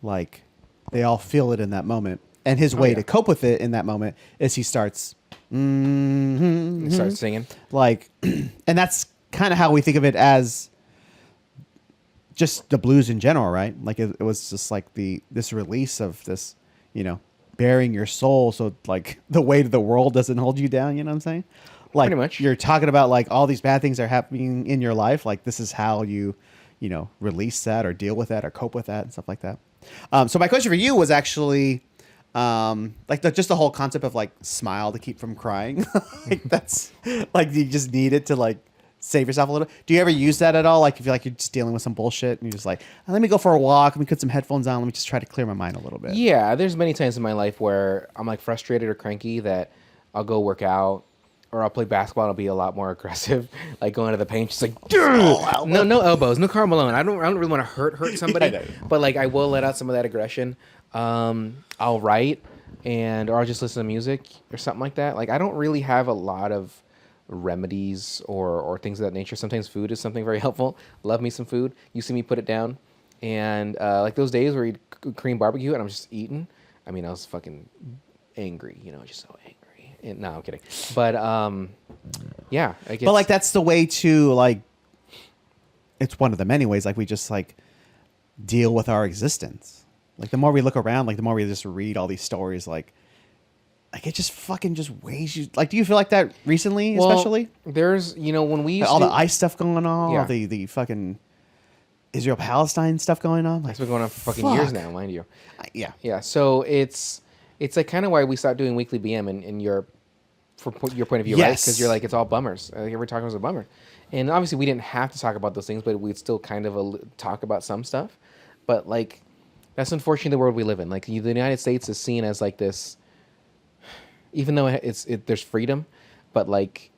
like they all feel it in that moment. And his way to cope with it in that moment is he starts He starts singing. like, and that's kind of how we think of it as just the blues in general, right? Like it was just like this release of this, bearing your soul. So like the weight of the world doesn't hold you down. You know what I'm saying? Like pretty much. You're talking about like all these bad things are happening in your life. Like this is how you release that or deal with that or cope with that and stuff like that. So my question for you was actually, like just the whole concept of like smile to keep from crying. Like that's like you just need it to like save yourself a little. Do you ever use that at all? Like if you're like you're just dealing with some bullshit and you're just like, let me go for a walk. Let me put some headphones on. Let me just try to clear my mind a little bit. Yeah, there's many times in my life where I'm like frustrated or cranky that I'll go work out or I'll play basketball. I'll be a lot more aggressive, like going to the paint, just like no elbows, no Karl Malone. I don't really want to hurt somebody, Yeah, I know. but like I will let out some of that aggression. I'll write or I'll just listen to music or something like that. Like I don't really have a lot of remedies or things of that nature. Sometimes food is something very helpful. Love me some food. You see me put it down, and like those days where you Korean barbecue and I'm just eating. I mean, I was fucking angry, just so angry. And, no, I'm kidding. But yeah, I guess. But like that's the way to like. It's one of the many ways like we just like deal with our existence. Like the more we look around, like the more we just read all these stories, like it just fucking just weighs you. Like, do you feel like that recently, especially? There's when we used All to, the ICE stuff going on, Yeah. all the fucking Israel-Palestine stuff going on. Like, It's been going on for fucking years now, mind you. Yeah. Yeah, so it's like kind of why we stopped doing weekly BM in your your point of view, right? Yes. Because you're like it's all bummers. Every talking was a bummer, and obviously we didn't have to talk about those things, but we'd still kind of talk about some stuff. But like that's unfortunately the world we live in. Like the United States is seen as like this, even though there's freedom, but like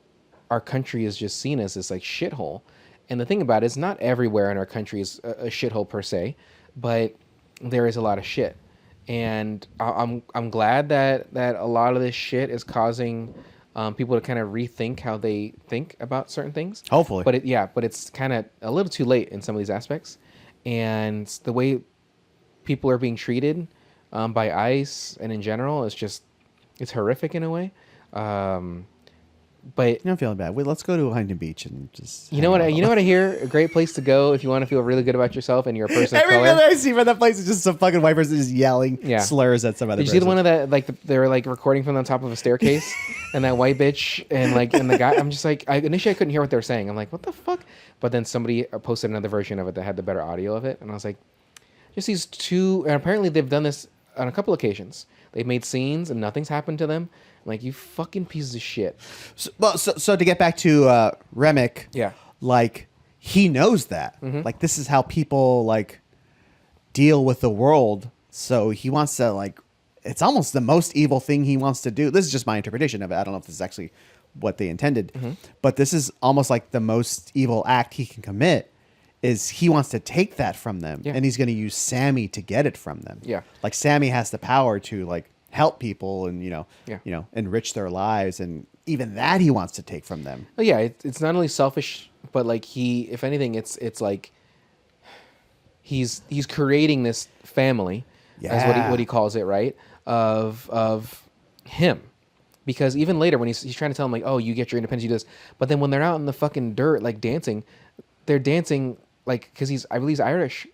our country is just seen as this like shithole. And the thing about it is not everywhere in our country is a shithole per se, but there is a lot of shit. And I'm glad that a lot of this shit is causing people to kind of rethink how they think about certain things. Hopefully. But it's kind of a little too late in some of these aspects. And the way people are being treated by ICE and in general is just, it's horrific in a way. But I'm feeling bad. Wait, let's go to Huntington Beach and just. you know what I hear? A great place to go if you want to feel really good about yourself and you're a person of Every color. minute I see from that place is just some fucking white person just yelling slurs at some other Did you person. see the one of that like they were like recording from the top of a staircase and that white bitch and the guy? I'm just like initially I couldn't hear what they were saying. I'm like, what the fuck? But then somebody posted another version of it that had the better audio of it, and I was like, just these two. And apparently they've done this on a couple occasions. They've made scenes and nothing's happened to them. I'm like, you fucking pieces of shit. So to get back to Remick, Yeah. like he knows that. Like this is how people like deal with the world. So he wants to like, it's almost the most evil thing he wants to do. This is just my interpretation of it. I don't know if this is actually what they intended, but this is almost like the most evil act he can commit. Is he wants to take that from them, and he's going to use Sammy to get it from them. Yeah. Like Sammy has the power to like help people and enrich their lives, and even that he wants to take from them. Well, yeah, it's not only selfish, but like if anything, it's like he's creating this family, as what he calls it, right? Of him, because even later when he's trying to tell him like, oh, you get your independence, you do this, but then when they're out in the fucking dirt like dancing, they're dancing. Like, because I believe he's Irish,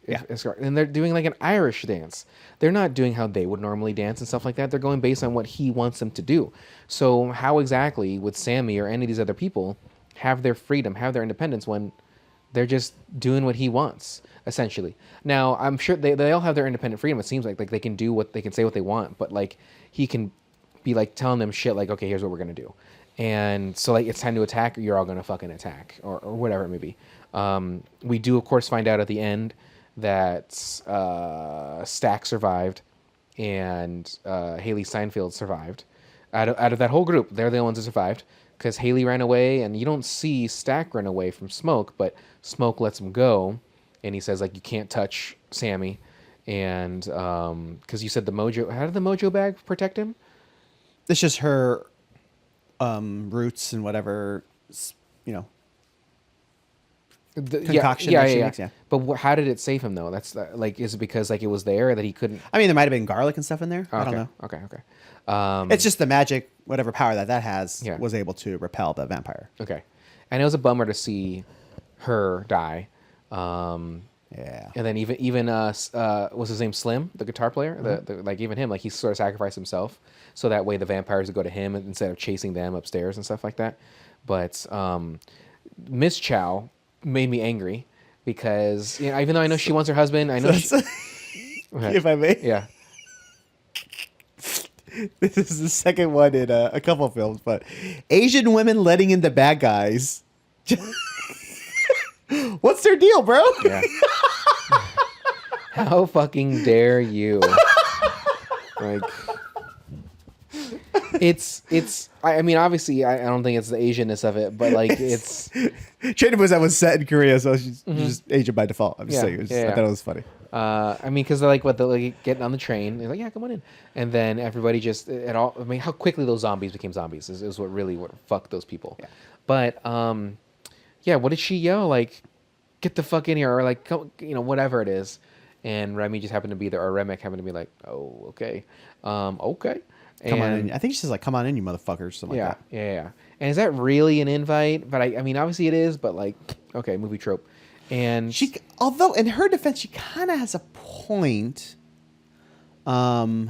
and they're doing like an Irish dance. They're not doing how they would normally dance and stuff like that. They're going based on what he wants them to do. So how exactly would Sammy or any of these other people have their freedom, have their independence when they're just doing what he wants, essentially? Now, I'm sure they all have their independent freedom. It seems like they can do what they can say what they want, but like he can be like telling them shit like, okay, here's what we're gonna do. And so like it's time to attack, or you're all gonna fucking attack, or whatever it may be. We do of course find out at the end that Stack survived and Hailee Steinfield survived. Out of that whole group, they're the only ones that survived because Hailee ran away, and you don't see Stack run away from Smoke, but Smoke lets him go, and he says like you can't touch Sammy, and because you said the Mojo, how did the Mojo bag protect him? It's just her roots and whatever, concoction that she makes, yeah. But how did it save him though? That's like, is it because like it was there that he couldn't? I mean, there might have been garlic and stuff in there. Oh, I don't know. Okay. It's just the magic, whatever power that has, was able to repel the vampire. Okay. And it was a bummer to see her die. Yeah. And then even what's his name, Slim, the guitar player, like even him, like he sort of sacrificed himself so that way the vampires would go to him instead of chasing them upstairs and stuff like that. But Miss Chow made me angry because even though I know she wants her husband, I know Okay. if I may. Yeah. This is the second one in a couple of films, but Asian women letting in the bad guys. What's their deal, bro? Yeah. How fucking dare you? Like, I mean, obviously, I don't think it's the Asianness of it, but like, it's. Train to Busan was set in Korea, so she's just Asian by default. I'm just saying. I thought it was funny. I mean, because they're like, they're like getting on the train. They're like, yeah, come on in. And then everybody just, I mean, how quickly those zombies became zombies is what fucked those people. Yeah. But, yeah, what did she yell? Like, get the fuck in here, or like, come, whatever it is. And Remy just happened to be there, or Remek happened to be like, oh, okay. Okay. Come on in. I think she says like, "Come on in, you motherfuckers." Something like that. Yeah. And is that really an invite? But I mean, obviously it is. But like, okay, movie trope. And although in her defense, she kind of has a point. Like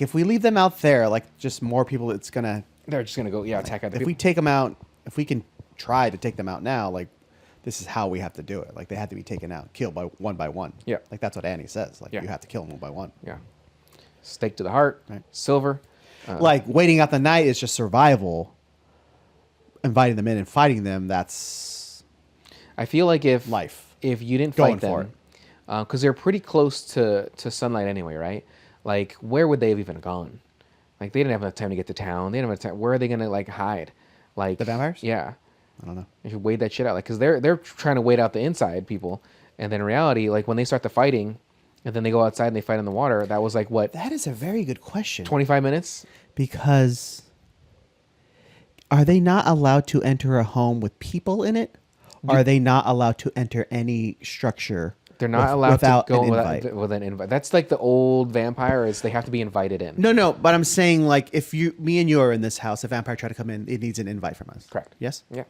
if we leave them out there, like just more people, they're just gonna go, attack other If people. we take them out, if we can try to take them out now, like this is how we have to do it. Like they have to be taken out, killed by one. Yeah. Like that's what Annie says. Like Yeah. you have to kill them one by one. Yeah. Stake to the heart. Right. Silver. Like waiting out the night is just survival. Inviting them in and fighting them, that's I feel like if life. if you didn't Going fight for them, because they're pretty close to sunlight anyway, right? Like, where would they have even gone? Like, they didn't have enough time to get to town. They didn't have enough time. Where are they gonna like hide? Like The vampires? Yeah, I don't know. if you wait that shit out, like, because they're trying to wait out the inside people, and then in reality, like when they start the fighting, and then they go outside and they fight in the water. That was like what? That is a very good question. 25 minutes. Because are they not allowed to enter a home with people in it? Or are they not allowed to enter any structure? They're not allowed without to go an invite? with an invite. That's like the old vampire. Is they have to be invited in. No, but I'm saying like if me and you are in this house, a vampire try to come in, it needs an invite from us. Correct. Yes? Yeah.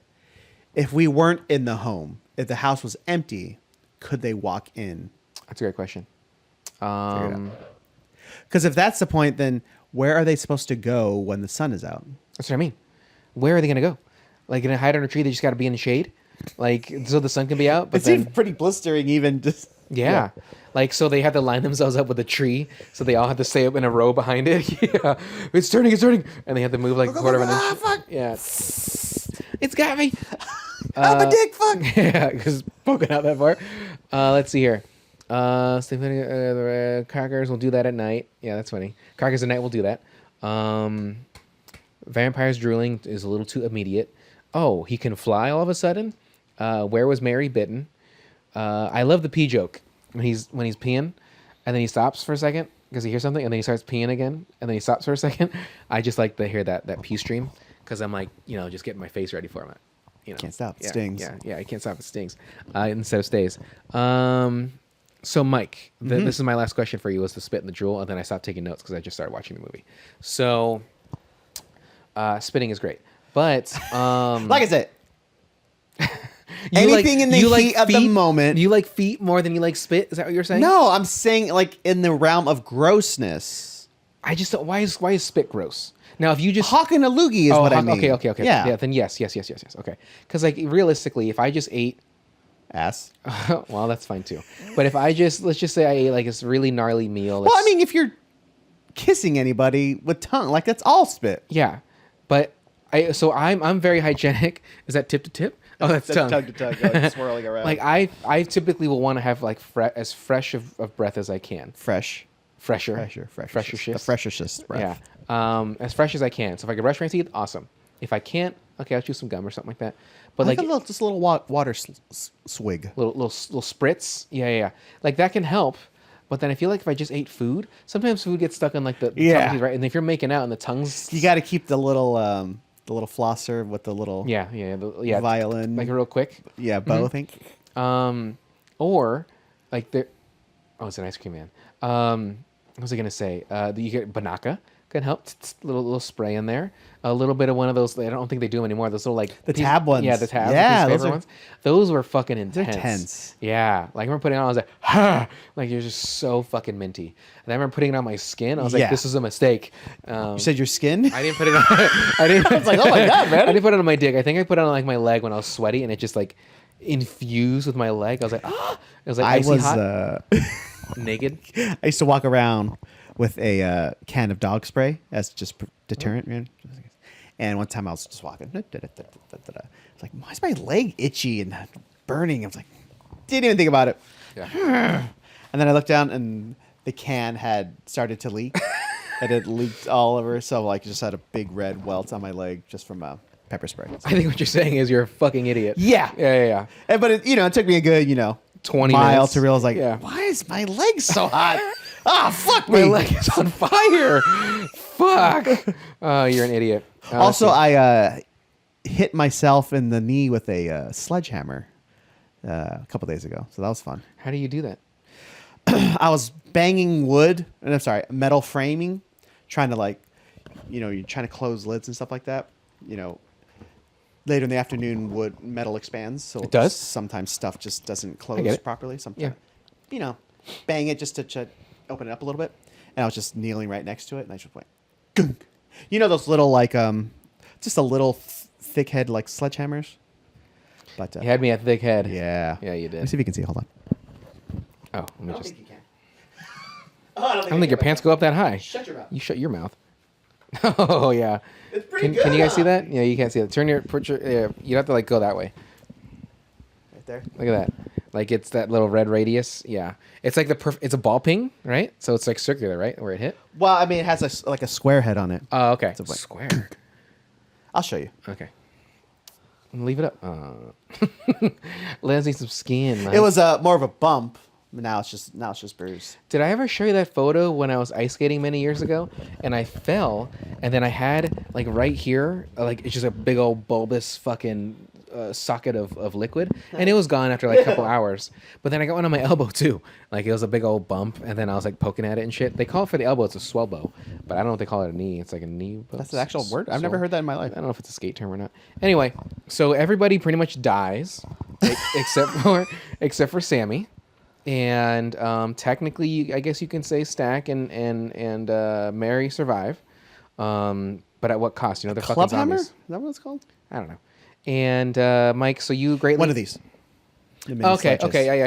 If we weren't in the home, if the house was empty, could they walk in? That's a great question. Because if that's the point, then where are they supposed to go when the sun is out? That's what I mean. Where are they gonna go? Like, gonna hide under a tree? They just got to be in the shade, like so the sun can be out. But It seemed pretty blistering, even just. yeah, like so they had to line themselves up with a tree, so they all had to stay up in a row behind it. Yeah, it's turning, and they had to move like a quarter of an inch. Fuck. Yeah, it's got me. I'm a dick. Fuck. Yeah, because poking out that far. Let's see here. Crackers will do that at night. Yeah, that's funny. Crackers at night will do that. Vampires drooling is a little too immediate. Oh, he can fly all of a sudden. Where was Mary bitten? I love the pee joke when he's peeing, and then he stops for a second because he hears something, and then he starts peeing again, and then he stops for a second. I just like to hear that pee stream because I'm like, just getting my face ready for him. Can't stop. It Yeah, stings. Yeah, I can't stop. It stings. Instead of stays. So Mike, this is my last question for you: was the spit and the drool, and then I stopped taking notes because I just started watching the movie. So, spitting is great, but Like I said, anything in the heat of the moment. You like feet more than you like spit? Is that what you're saying? No, I'm saying like in the realm of grossness. I just don't. Why is spit gross? Now, if you just Hawk and a loogie is what I mean. Okay. Yeah. Then yes. Okay. Because like realistically, if I just ate. Ass. Well, that's fine too. But if let's just say I ate like this really gnarly meal. Well, I mean, if you're kissing anybody with tongue, like that's all spit. Yeah, but I'm very hygienic. Is that tip to tip? Oh, that's tongue. Tongue to tongue, like, swirling around. Like I typically will want to have like as fresh of breath as I can. Fresher. Fresher. The freshest breath. Yeah. As fresh as I can. So if I can brush my teeth, awesome. If I can't, okay, I'll chew some gum or something like that. But like just a little water swig. Little spritz. Yeah. Like that can help. But then I feel like if I just ate food, sometimes food gets stuck on like the tongue, right? And if you're making out and the tongue's, you got to keep the little flosser with the little violin, like real quick. Yeah, bow. I think. Or like there. Oh, it's an ice cream man. What was I gonna say? You get Banaka can help. Little spray in there. A little bit of one of those. I don't think they do them anymore. Those little like the tab ones. Yeah, the tabs. Yeah, those ones. Those were fucking intense. They're tense. Yeah, like I remember putting it on. I was like, ha! Like you're just so fucking minty. And I remember putting it on my skin. I was like, this is a mistake. You said your skin? I didn't put it on. I was like, oh my god, man! I didn't put it on my dick. I think I put it on like my leg when I was sweaty, and it just like infused with my leg. I was like, ah! It was like I icy was hot, naked. I used to walk around with a can of dog spray as just deterrent, man. And one time I was just walking. It's like, why is my leg itchy and burning? I was like, didn't even think about it. Yeah. And then I looked down and the can had started to leak. And it leaked all over. So like just had a big red welt on my leg just from pepper spray. I think what you're saying is you're a fucking idiot. Yeah. Yeah. But it took me a good, 20 mile minutes to realize, like, Yeah. why is my leg so hot? Fuck My me. leg is on fire. Fuck. You're an idiot. Also, let's see. I hit myself in the knee with a sledgehammer a couple days ago. So that was fun. How do you do that? I was banging metal framing, trying to you're trying to close lids and stuff like that. Later in the afternoon, metal expands, so it does. Sometimes stuff just doesn't close properly. Sometimes, bang it just to open it up a little bit. And I was just kneeling right next to it, and I just went, gunk. Those little just a little thick head like sledgehammers. But You had me at thick head. yeah, Yeah, you Let me did. see if you can see. Hold on. Oh, let me just. you can. I don't think your pants go up that high. Shut your mouth. You shut your mouth. Oh yeah. It's pretty Can you guys see that? Yeah, you can't see it. You have to go that way. Right there. Look at that. Like it's that little red radius. Yeah. It's like it's a ball ping, right? So it's like circular, right? Where it hit. Well, I mean, it has a square head on it. Oh, okay. a point. Square. I'll show you. Okay. Leave it up. Let's see some skin. It was more of a bump. Now it's just bruised. Did I ever show you that photo when I was ice skating many years ago, and I fell, and then I had right here, it's just a big old bulbous fucking socket of liquid, and it was gone after a couple hours. But then I got one on my elbow too. It was a big old bump, and then I was poking at it and shit. They call it for the elbow, it's a swellbow, but I don't know if they call it a knee. It's like a knee. That's the actual word. I've never heard that in my life. I don't know if it's a skate term or not. Anyway, so everybody pretty much dies, except for Sammy. And technically, I guess you can say Stack and Mary survive, but at what cost? They're fucking Club hammer? zombies. Is that what it's called? I don't know. And Mike, so you greatly One of these. The mini Okay,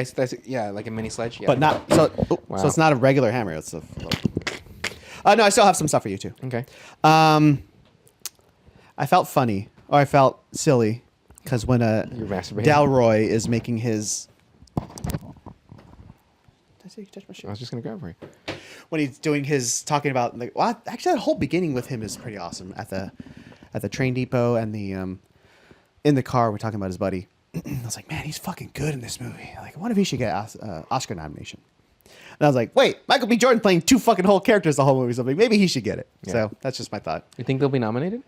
sledges. yeah, like a mini sledge. Yeah. But not so. Wow. So it's not a regular hammer. It's a. No, I still have some stuff for you too. Okay. I felt funny, or I felt silly, because when You're masturbating. Delroy is making his. Did I say you touch my shit? I was just gonna grab for you. When he's doing his talking about actually that whole beginning with him is pretty awesome at the train depot and the in the car we're talking about his buddy. I was like, man, he's fucking good in this movie. I wonder if he should get Oscar nomination. And I was like, wait, Michael B. Jordan playing two fucking whole characters the whole movie, so maybe he should get it. Yeah. So that's just my thought. You think they'll be nominated?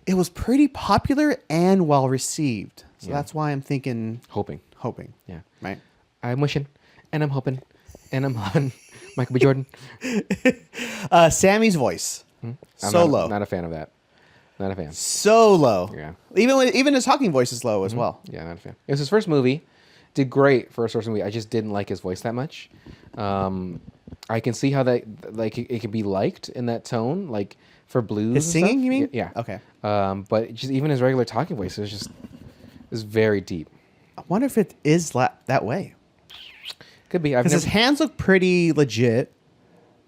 It was pretty popular and well received, so Yeah. that's why I'm thinking Hoping. Yeah, Yeah. right. I'm wishing, and I'm hoping, and I'm on Michael B. Jordan. Sammy's voice, I'm so low, Not a fan of that. Not a fan. so low. Yeah. Even his talking voice is low as well. Yeah, not a fan. It was his first movie. Did great for a first movie. I just didn't like his voice that much. I can see how that it can be liked in that tone, for blues. His and singing, stuff. you mean? Yeah. Okay. But just even his regular talking voice is very deep. I wonder if it is that way. Could be. I've Because never his hands look pretty legit.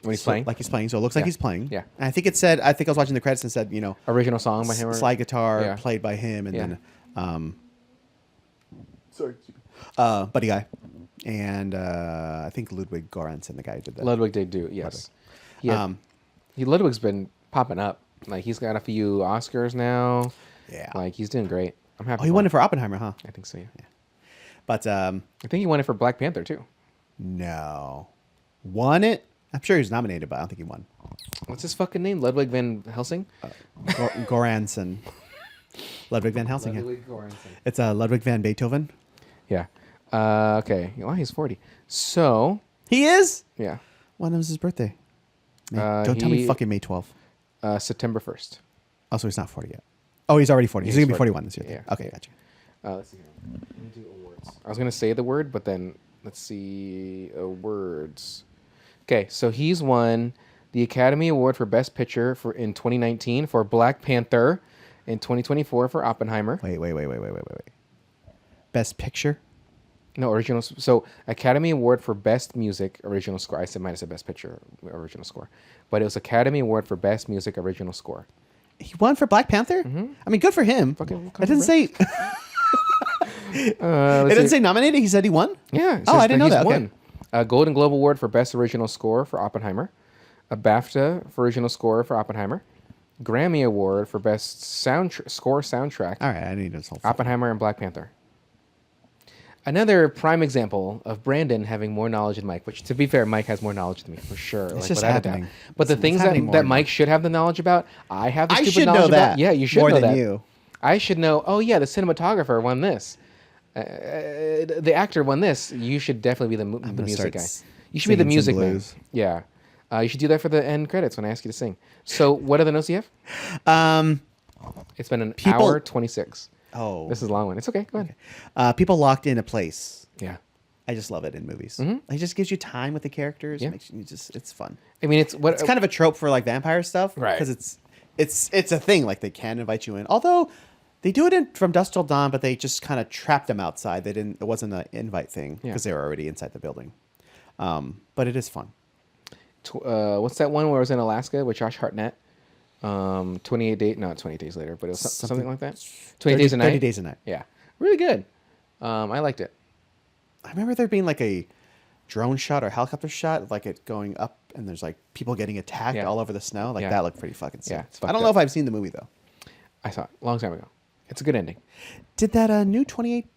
when he's So- playing Like he's playing, so it looks like Yeah. he's playing. Yeah. And I think I was watching the credits and said, original song by him. Or, slide guitar Yeah. played by him, and Yeah. then Buddy Guy, and I think Ludwig Göransson, the guy who did that. Ludwig did do. Yes. Ludwig's been popping up. He's got a few Oscars now. Yeah. He's doing great. I'm happy. Oh, he won it for Oppenheimer, huh? I think so. Yeah. But I think he won it for Black Panther too. no, won it. I'm sure he was nominated, but I don't think he won. What's his fucking name? Ludwig van Helsing. Göransson. Ludwig van Helsing. yeah. Göransson. It's Ludwig van Beethoven. Yeah. Okay. Well, he's 40. So He is. yeah. When was his birthday? Don't tell me he- fucking May 12th. September 1st. Oh, so he's not 40 yet. Oh, he's already 40. Yeah, He's going to he's be 40. 41 this year. Yeah. Okay, Yeah. gotcha. Let's see here. Let me do awards. I was gonna say the word, but then let's see words. Okay, so he's won the Academy Award for Best Picture in 2019 for Black Panther, in 2024 for Oppenheimer. Wait. Best Picture. No, original. So Academy Award for Best Music Original Score. I said might have said Best Picture Original Score, but it was Academy Award for Best Music Original Score. He won for Black Panther. I mean, good for him. Fucking I didn't say. It didn't say nominated. He said he won. Yeah. It Oh, says I didn't know he's that. Okay. won. A Golden Globe Award for Best Original Score for Oppenheimer. A BAFTA for Original Score for Oppenheimer. Grammy Award for Best Score Soundtrack. All right, I need this whole. Oppenheimer and Black Panther. Another prime example of Brandon having more knowledge than Mike, which, to be fair, Mike has more knowledge than me, for sure. It's like, just without happening. a doubt. But the It's things happening more that and Mike should have the knowledge about, I have the I stupid should knowledge know that. about. Yeah, you should more know than that. you. I should know, oh, yeah, the cinematographer won this. The actor won this. You should definitely be the music guy. You should be the singing music some man. blues. Yeah. You should do that for the end credits when I ask you to sing. So what other notes do you have? It's been an hour 26. Oh, This is a long one. It's okay. Go ahead. people locked in a place. Yeah. I just love it in movies. It just gives you time with the characters. Yeah. Makes you just it's fun. I mean, it's what It's kind of a trope for like vampire stuff, Right. Because it's a thing. Like they can invite you in, although they do it in From Dusk Till Dawn, but they just kind of trapped them outside. They didn't. It wasn't an invite thing because they were already inside the building. But it is fun. What's that one where it was in Alaska with Josh Hartnett? 28 days, not 28 days later, but it was something like that. 20 days a night. 30 days a night. Yeah, really good. I liked it. I remember there being like a drone shot or helicopter shot, like it going up, and there's like people getting attacked Yeah. all over the snow. Like Yeah. that looked pretty fucking sick. Yeah, it's I fucked don't know up. if I've seen the movie though. I saw it a long time ago. It's a good ending. Did that new 28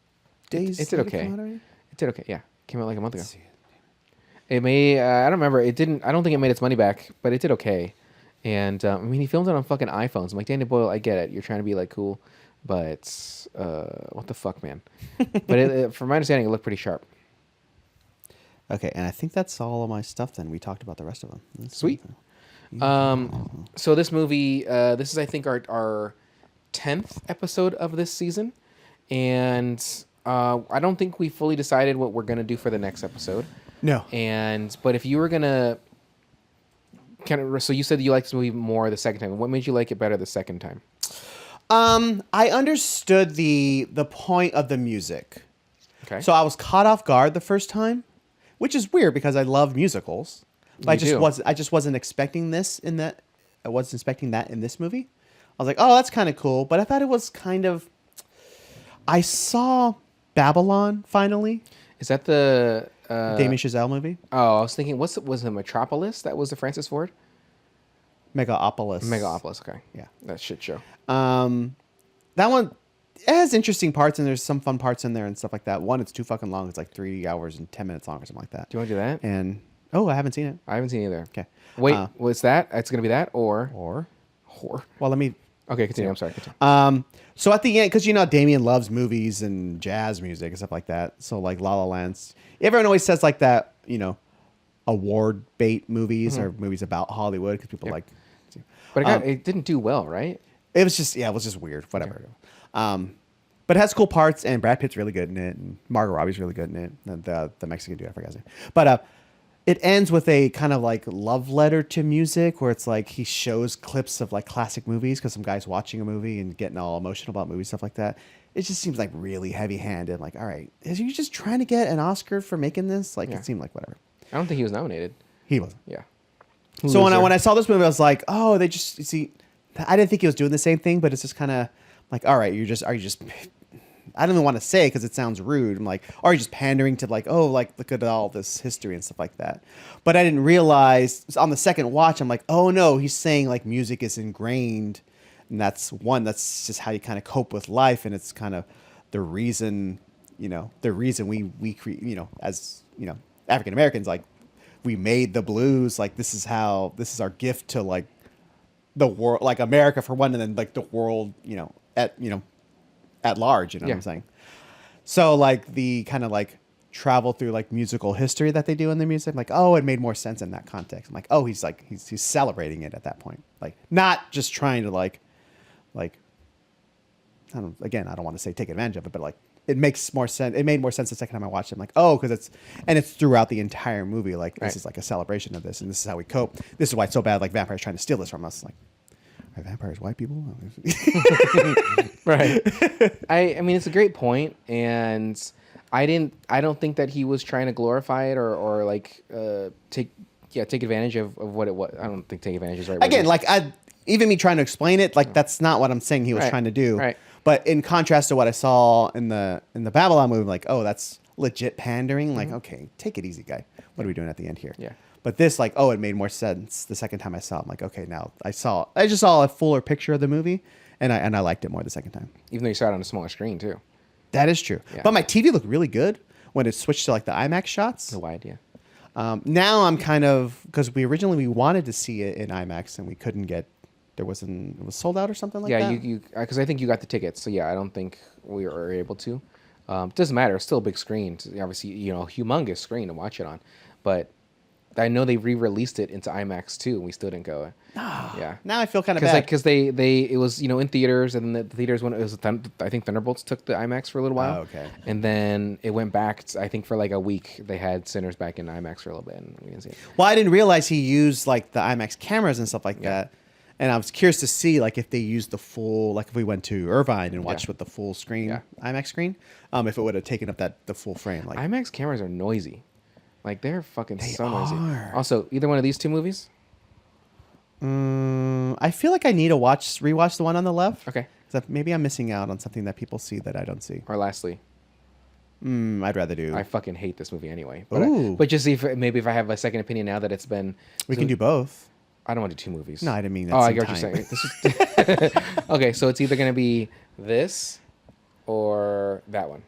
days? It did later okay. come out already? It did okay. Yeah, came out like a month ago. It may. I don't remember. It didn't. I don't think it made its money back, but it did okay. And I mean, he filmed it on fucking iPhones. I'm like, Danny Boyle, I get it. You're trying to be like cool, but what the fuck, man? But from my understanding, it looked pretty sharp. Okay, and I think that's all of my stuff. Then we talked about the rest of them. Sweet. So this movie, this is I think our 10th episode of this season, and I don't think we fully decided what we're gonna do for the next episode. No. But if you were gonna so you said you liked this movie more the second time. What made you like it better the second time? I understood the point of the music. Okay. So I was caught off guard the first time, which is weird because I love musicals. But I just wasn't expecting this in that. I wasn't expecting that in this movie. I was like, oh, that's kind of cool. But I thought it was kind of. I saw Babylon finally. Is that the Damien Chazelle movie? Oh, I was thinking, was it Metropolis? That was the Francis Ford. Megapolis. Megapolis. Okay. Yeah. That shit show. That one, it has interesting parts and there's some fun parts in there and stuff like that. One, it's too fucking long. It's like 3 hours and 10 minutes long or something like that. Do you want to do that? And I haven't seen it. I haven't seen it either. Okay. Wait, what's that? It's gonna be that or Or well, let me. Okay, continue. I'm sorry. Continue. So at the end, because Damien loves movies and jazz music and stuff like that. So like La La Land, everyone always says like that, award bait movies or movies about Hollywood because people like. But it didn't do well, right? It was just weird. Whatever. Okay. But it has cool parts and Brad Pitt's really good in it and Margot Robbie's really good in it. And the Mexican dude, I forgot his name. But it ends with a kind of like love letter to music where it's like he shows clips of like classic movies because some guy's watching a movie and getting all emotional about movies, stuff like that. It just seems like really heavy handed. Like, all right, is you just trying to get an Oscar for making this? Like, It seemed like whatever. I don't think he was nominated. He wasn't. Yeah. So when I saw this movie, I was like, oh, they just, you see, I didn't think he was doing the same thing, but it's just kind of like, all right, are you just, I don't even want to say because it sounds rude. I'm like, are you just pandering to like, oh, like look at all this history and stuff like that. But I didn't realize on the second watch, I'm like, oh no, he's saying like music is ingrained. And that's just how you kind of cope with life. And it's kind of the reason we create, as, African Americans, like we made the blues. Like this is our gift to like the world, like America for one, and then like the world, at large, what I'm saying? So like the kind of like travel through like musical history that they do in the music, I'm like, oh, it made more sense in that context. I'm like, oh, he's celebrating it at that point. Like not just trying to like I don't want to say take advantage of it, but like it makes more sense. It made more sense the second time I watched it. I'm like, oh, because it's throughout the entire movie. Like this is like a celebration of this, and this is how we cope. This is why it's so bad. Like vampires trying to steal this from us. Like, are vampires white people? Right. I mean, it's a great point, and I don't think that he was trying to glorify it or like take advantage of what it was. I don't think take advantage is the right word. Again, like even me trying to explain it, like that's not what I'm saying he was Right. trying to do. Right. But in contrast to what I saw in the Babylon movie, like, oh, that's legit pandering. Like, okay, take it easy, guy. What are we doing at the end here? Yeah. But this, like, oh, it made more sense the second time I saw it. I'm like, okay, now I just saw a fuller picture of the movie, and I liked it more the second time. Even though you saw it on a smaller screen too. That is true. Yeah. But my TV looked really good when it switched to like the IMAX shots. The wide, yeah. Now I'm kind of, because we originally wanted to see it in IMAX and we couldn't get. It was sold out or something like that. Yeah, you because I think you got the tickets. So yeah, I don't think we were able to. Doesn't matter. It's still a big screen. Obviously, humongous screen to watch it on. But I know they re-released it into IMAX too, and we still didn't go. Yeah. Now I feel kind of bad. Because it was in theaters, and then the theaters when it was I think Thunderbolts took the IMAX for a little while. Oh, okay. And then it went back. I think for like a week they had Sinners back in IMAX for a little bit, and we didn't see it. Well, I didn't realize he used like the IMAX cameras and stuff like that. And I was curious to see like if they used the full, like if we went to Irvine and watched with the full screen, IMAX screen, if it would have taken up the full frame. Like IMAX cameras are noisy. Like they're fucking so noisy. are. Also, either one of these two movies? I feel like I need to rewatch the one on the left. Okay. Because maybe I'm missing out on something that people see that I don't see. Or lastly, I'd rather do. I fucking hate this movie anyway. But Ooh. but just see if I have a second opinion now that it's been. We can do both. I don't want to do two movies. No, I didn't mean that. Oh, I get what you're saying. Okay, so it's either gonna be this or that one.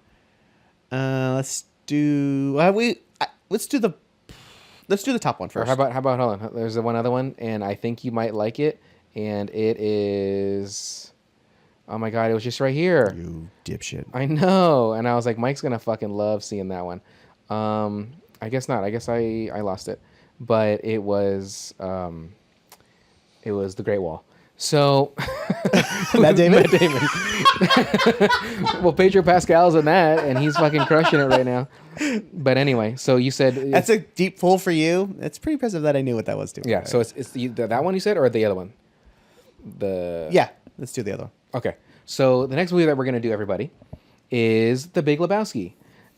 Let's do. Let's do the top one Or first. how about hold on? There's one other one, and I think you might like it, and it is. Oh my god, it was just right here. You dipshit. I know, and I was like, Mike's gonna fucking love seeing that one. I guess not. I guess I lost it, but it was The Great Wall. So Matt Damon. Matt Damon. Well, Pedro Pascal's in that, and he's fucking crushing it right now. But anyway, so you said That's a deep pull for you. It's pretty impressive that I knew what that was too. yeah. So it's that one you said, or the other one? Yeah. Let's do the other one. Okay. So the next movie that we're gonna do, everybody, is The Big Lebowski,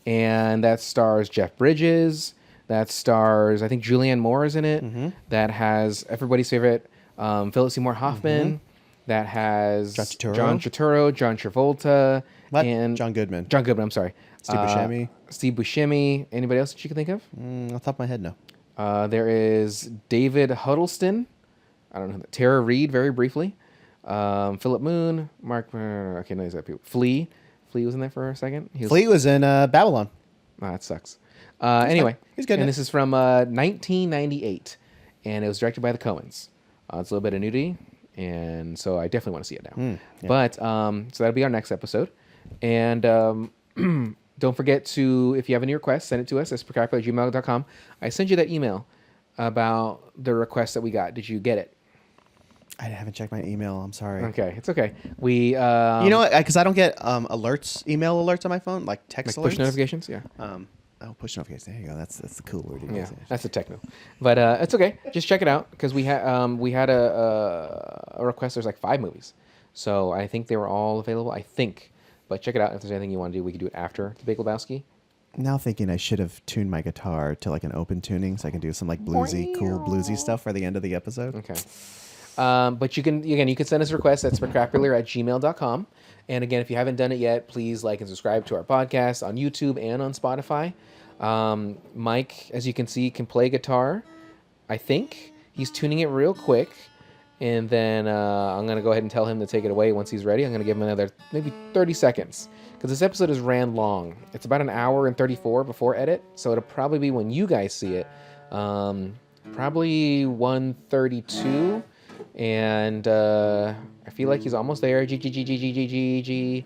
and that stars Jeff Bridges. That stars, I think, Julianne Moore is in it. Mm-hmm. That has everybody's favorite Philip Seymour Hoffman. Mm-hmm. That has John Turturro. John Travolta, What? and John Goodman. John Goodman. I'm sorry. Steve Buscemi. Steve Buscemi. Anybody else that you can think of? On the top of my head, no. There is David Huddleston. I don't know. Tara Reid, very briefly. Philip Moon. Mark. Okay, no, these are people. Flea was in there for a second. Flea was in Babylon. Oh, that sucks. Anyway, He's good in And it. this is from 1998, and it was directed by the Coens. It's a little bit of nudity, and so I definitely want to see it now. yeah. But so that'll be our next episode, and don't forget to, if you have any requests, send it to us at specrapular@gmail.com. I sent you that email about the request that we got. Did you get it? I haven't checked my email. I'm sorry. Okay, it's okay. We You know what? Because I don't get email alerts on my phone, like text like push alerts. notifications. Yeah. Push notifications. There you go. That's the cool word. Yeah, that's the techno, but it's okay. Just check it out because we had a request. There's like 5 movies, so I think they were all available. I think, but check it out. If there's anything you want to do, we can do it after The Big Lebowski. Now thinking I should have tuned my guitar to like an open tuning so I can do some like cool bluesy stuff for the end of the episode. Okay. But you can send us requests at specrapular@gmail.com. And again, if you haven't done it yet, please like and subscribe to our podcast on YouTube and on Spotify. Mike, as you can see, can play guitar. I think he's tuning it real quick. And then I'm going to go ahead and tell him to take it away once he's ready. I'm going to give him another maybe 30 seconds. Because this episode is ran long. It's about an hour and 34 before edit. So it'll probably be when you guys see it. Probably 1:32. And I feel like he's almost there. G.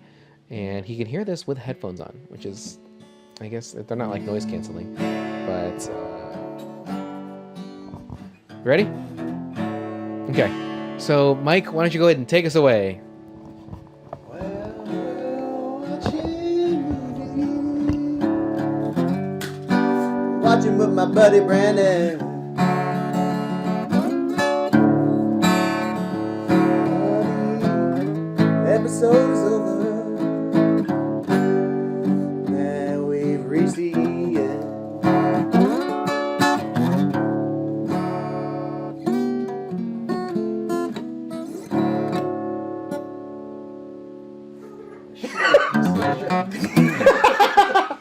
And he can hear this with headphones on, which is, I guess, they're not like noise canceling. But, ready? Okay. So, Mike, why don't you go ahead and take us away? Watching with my buddy Brandon. Ever episode is over. And we've reached the end. Shit.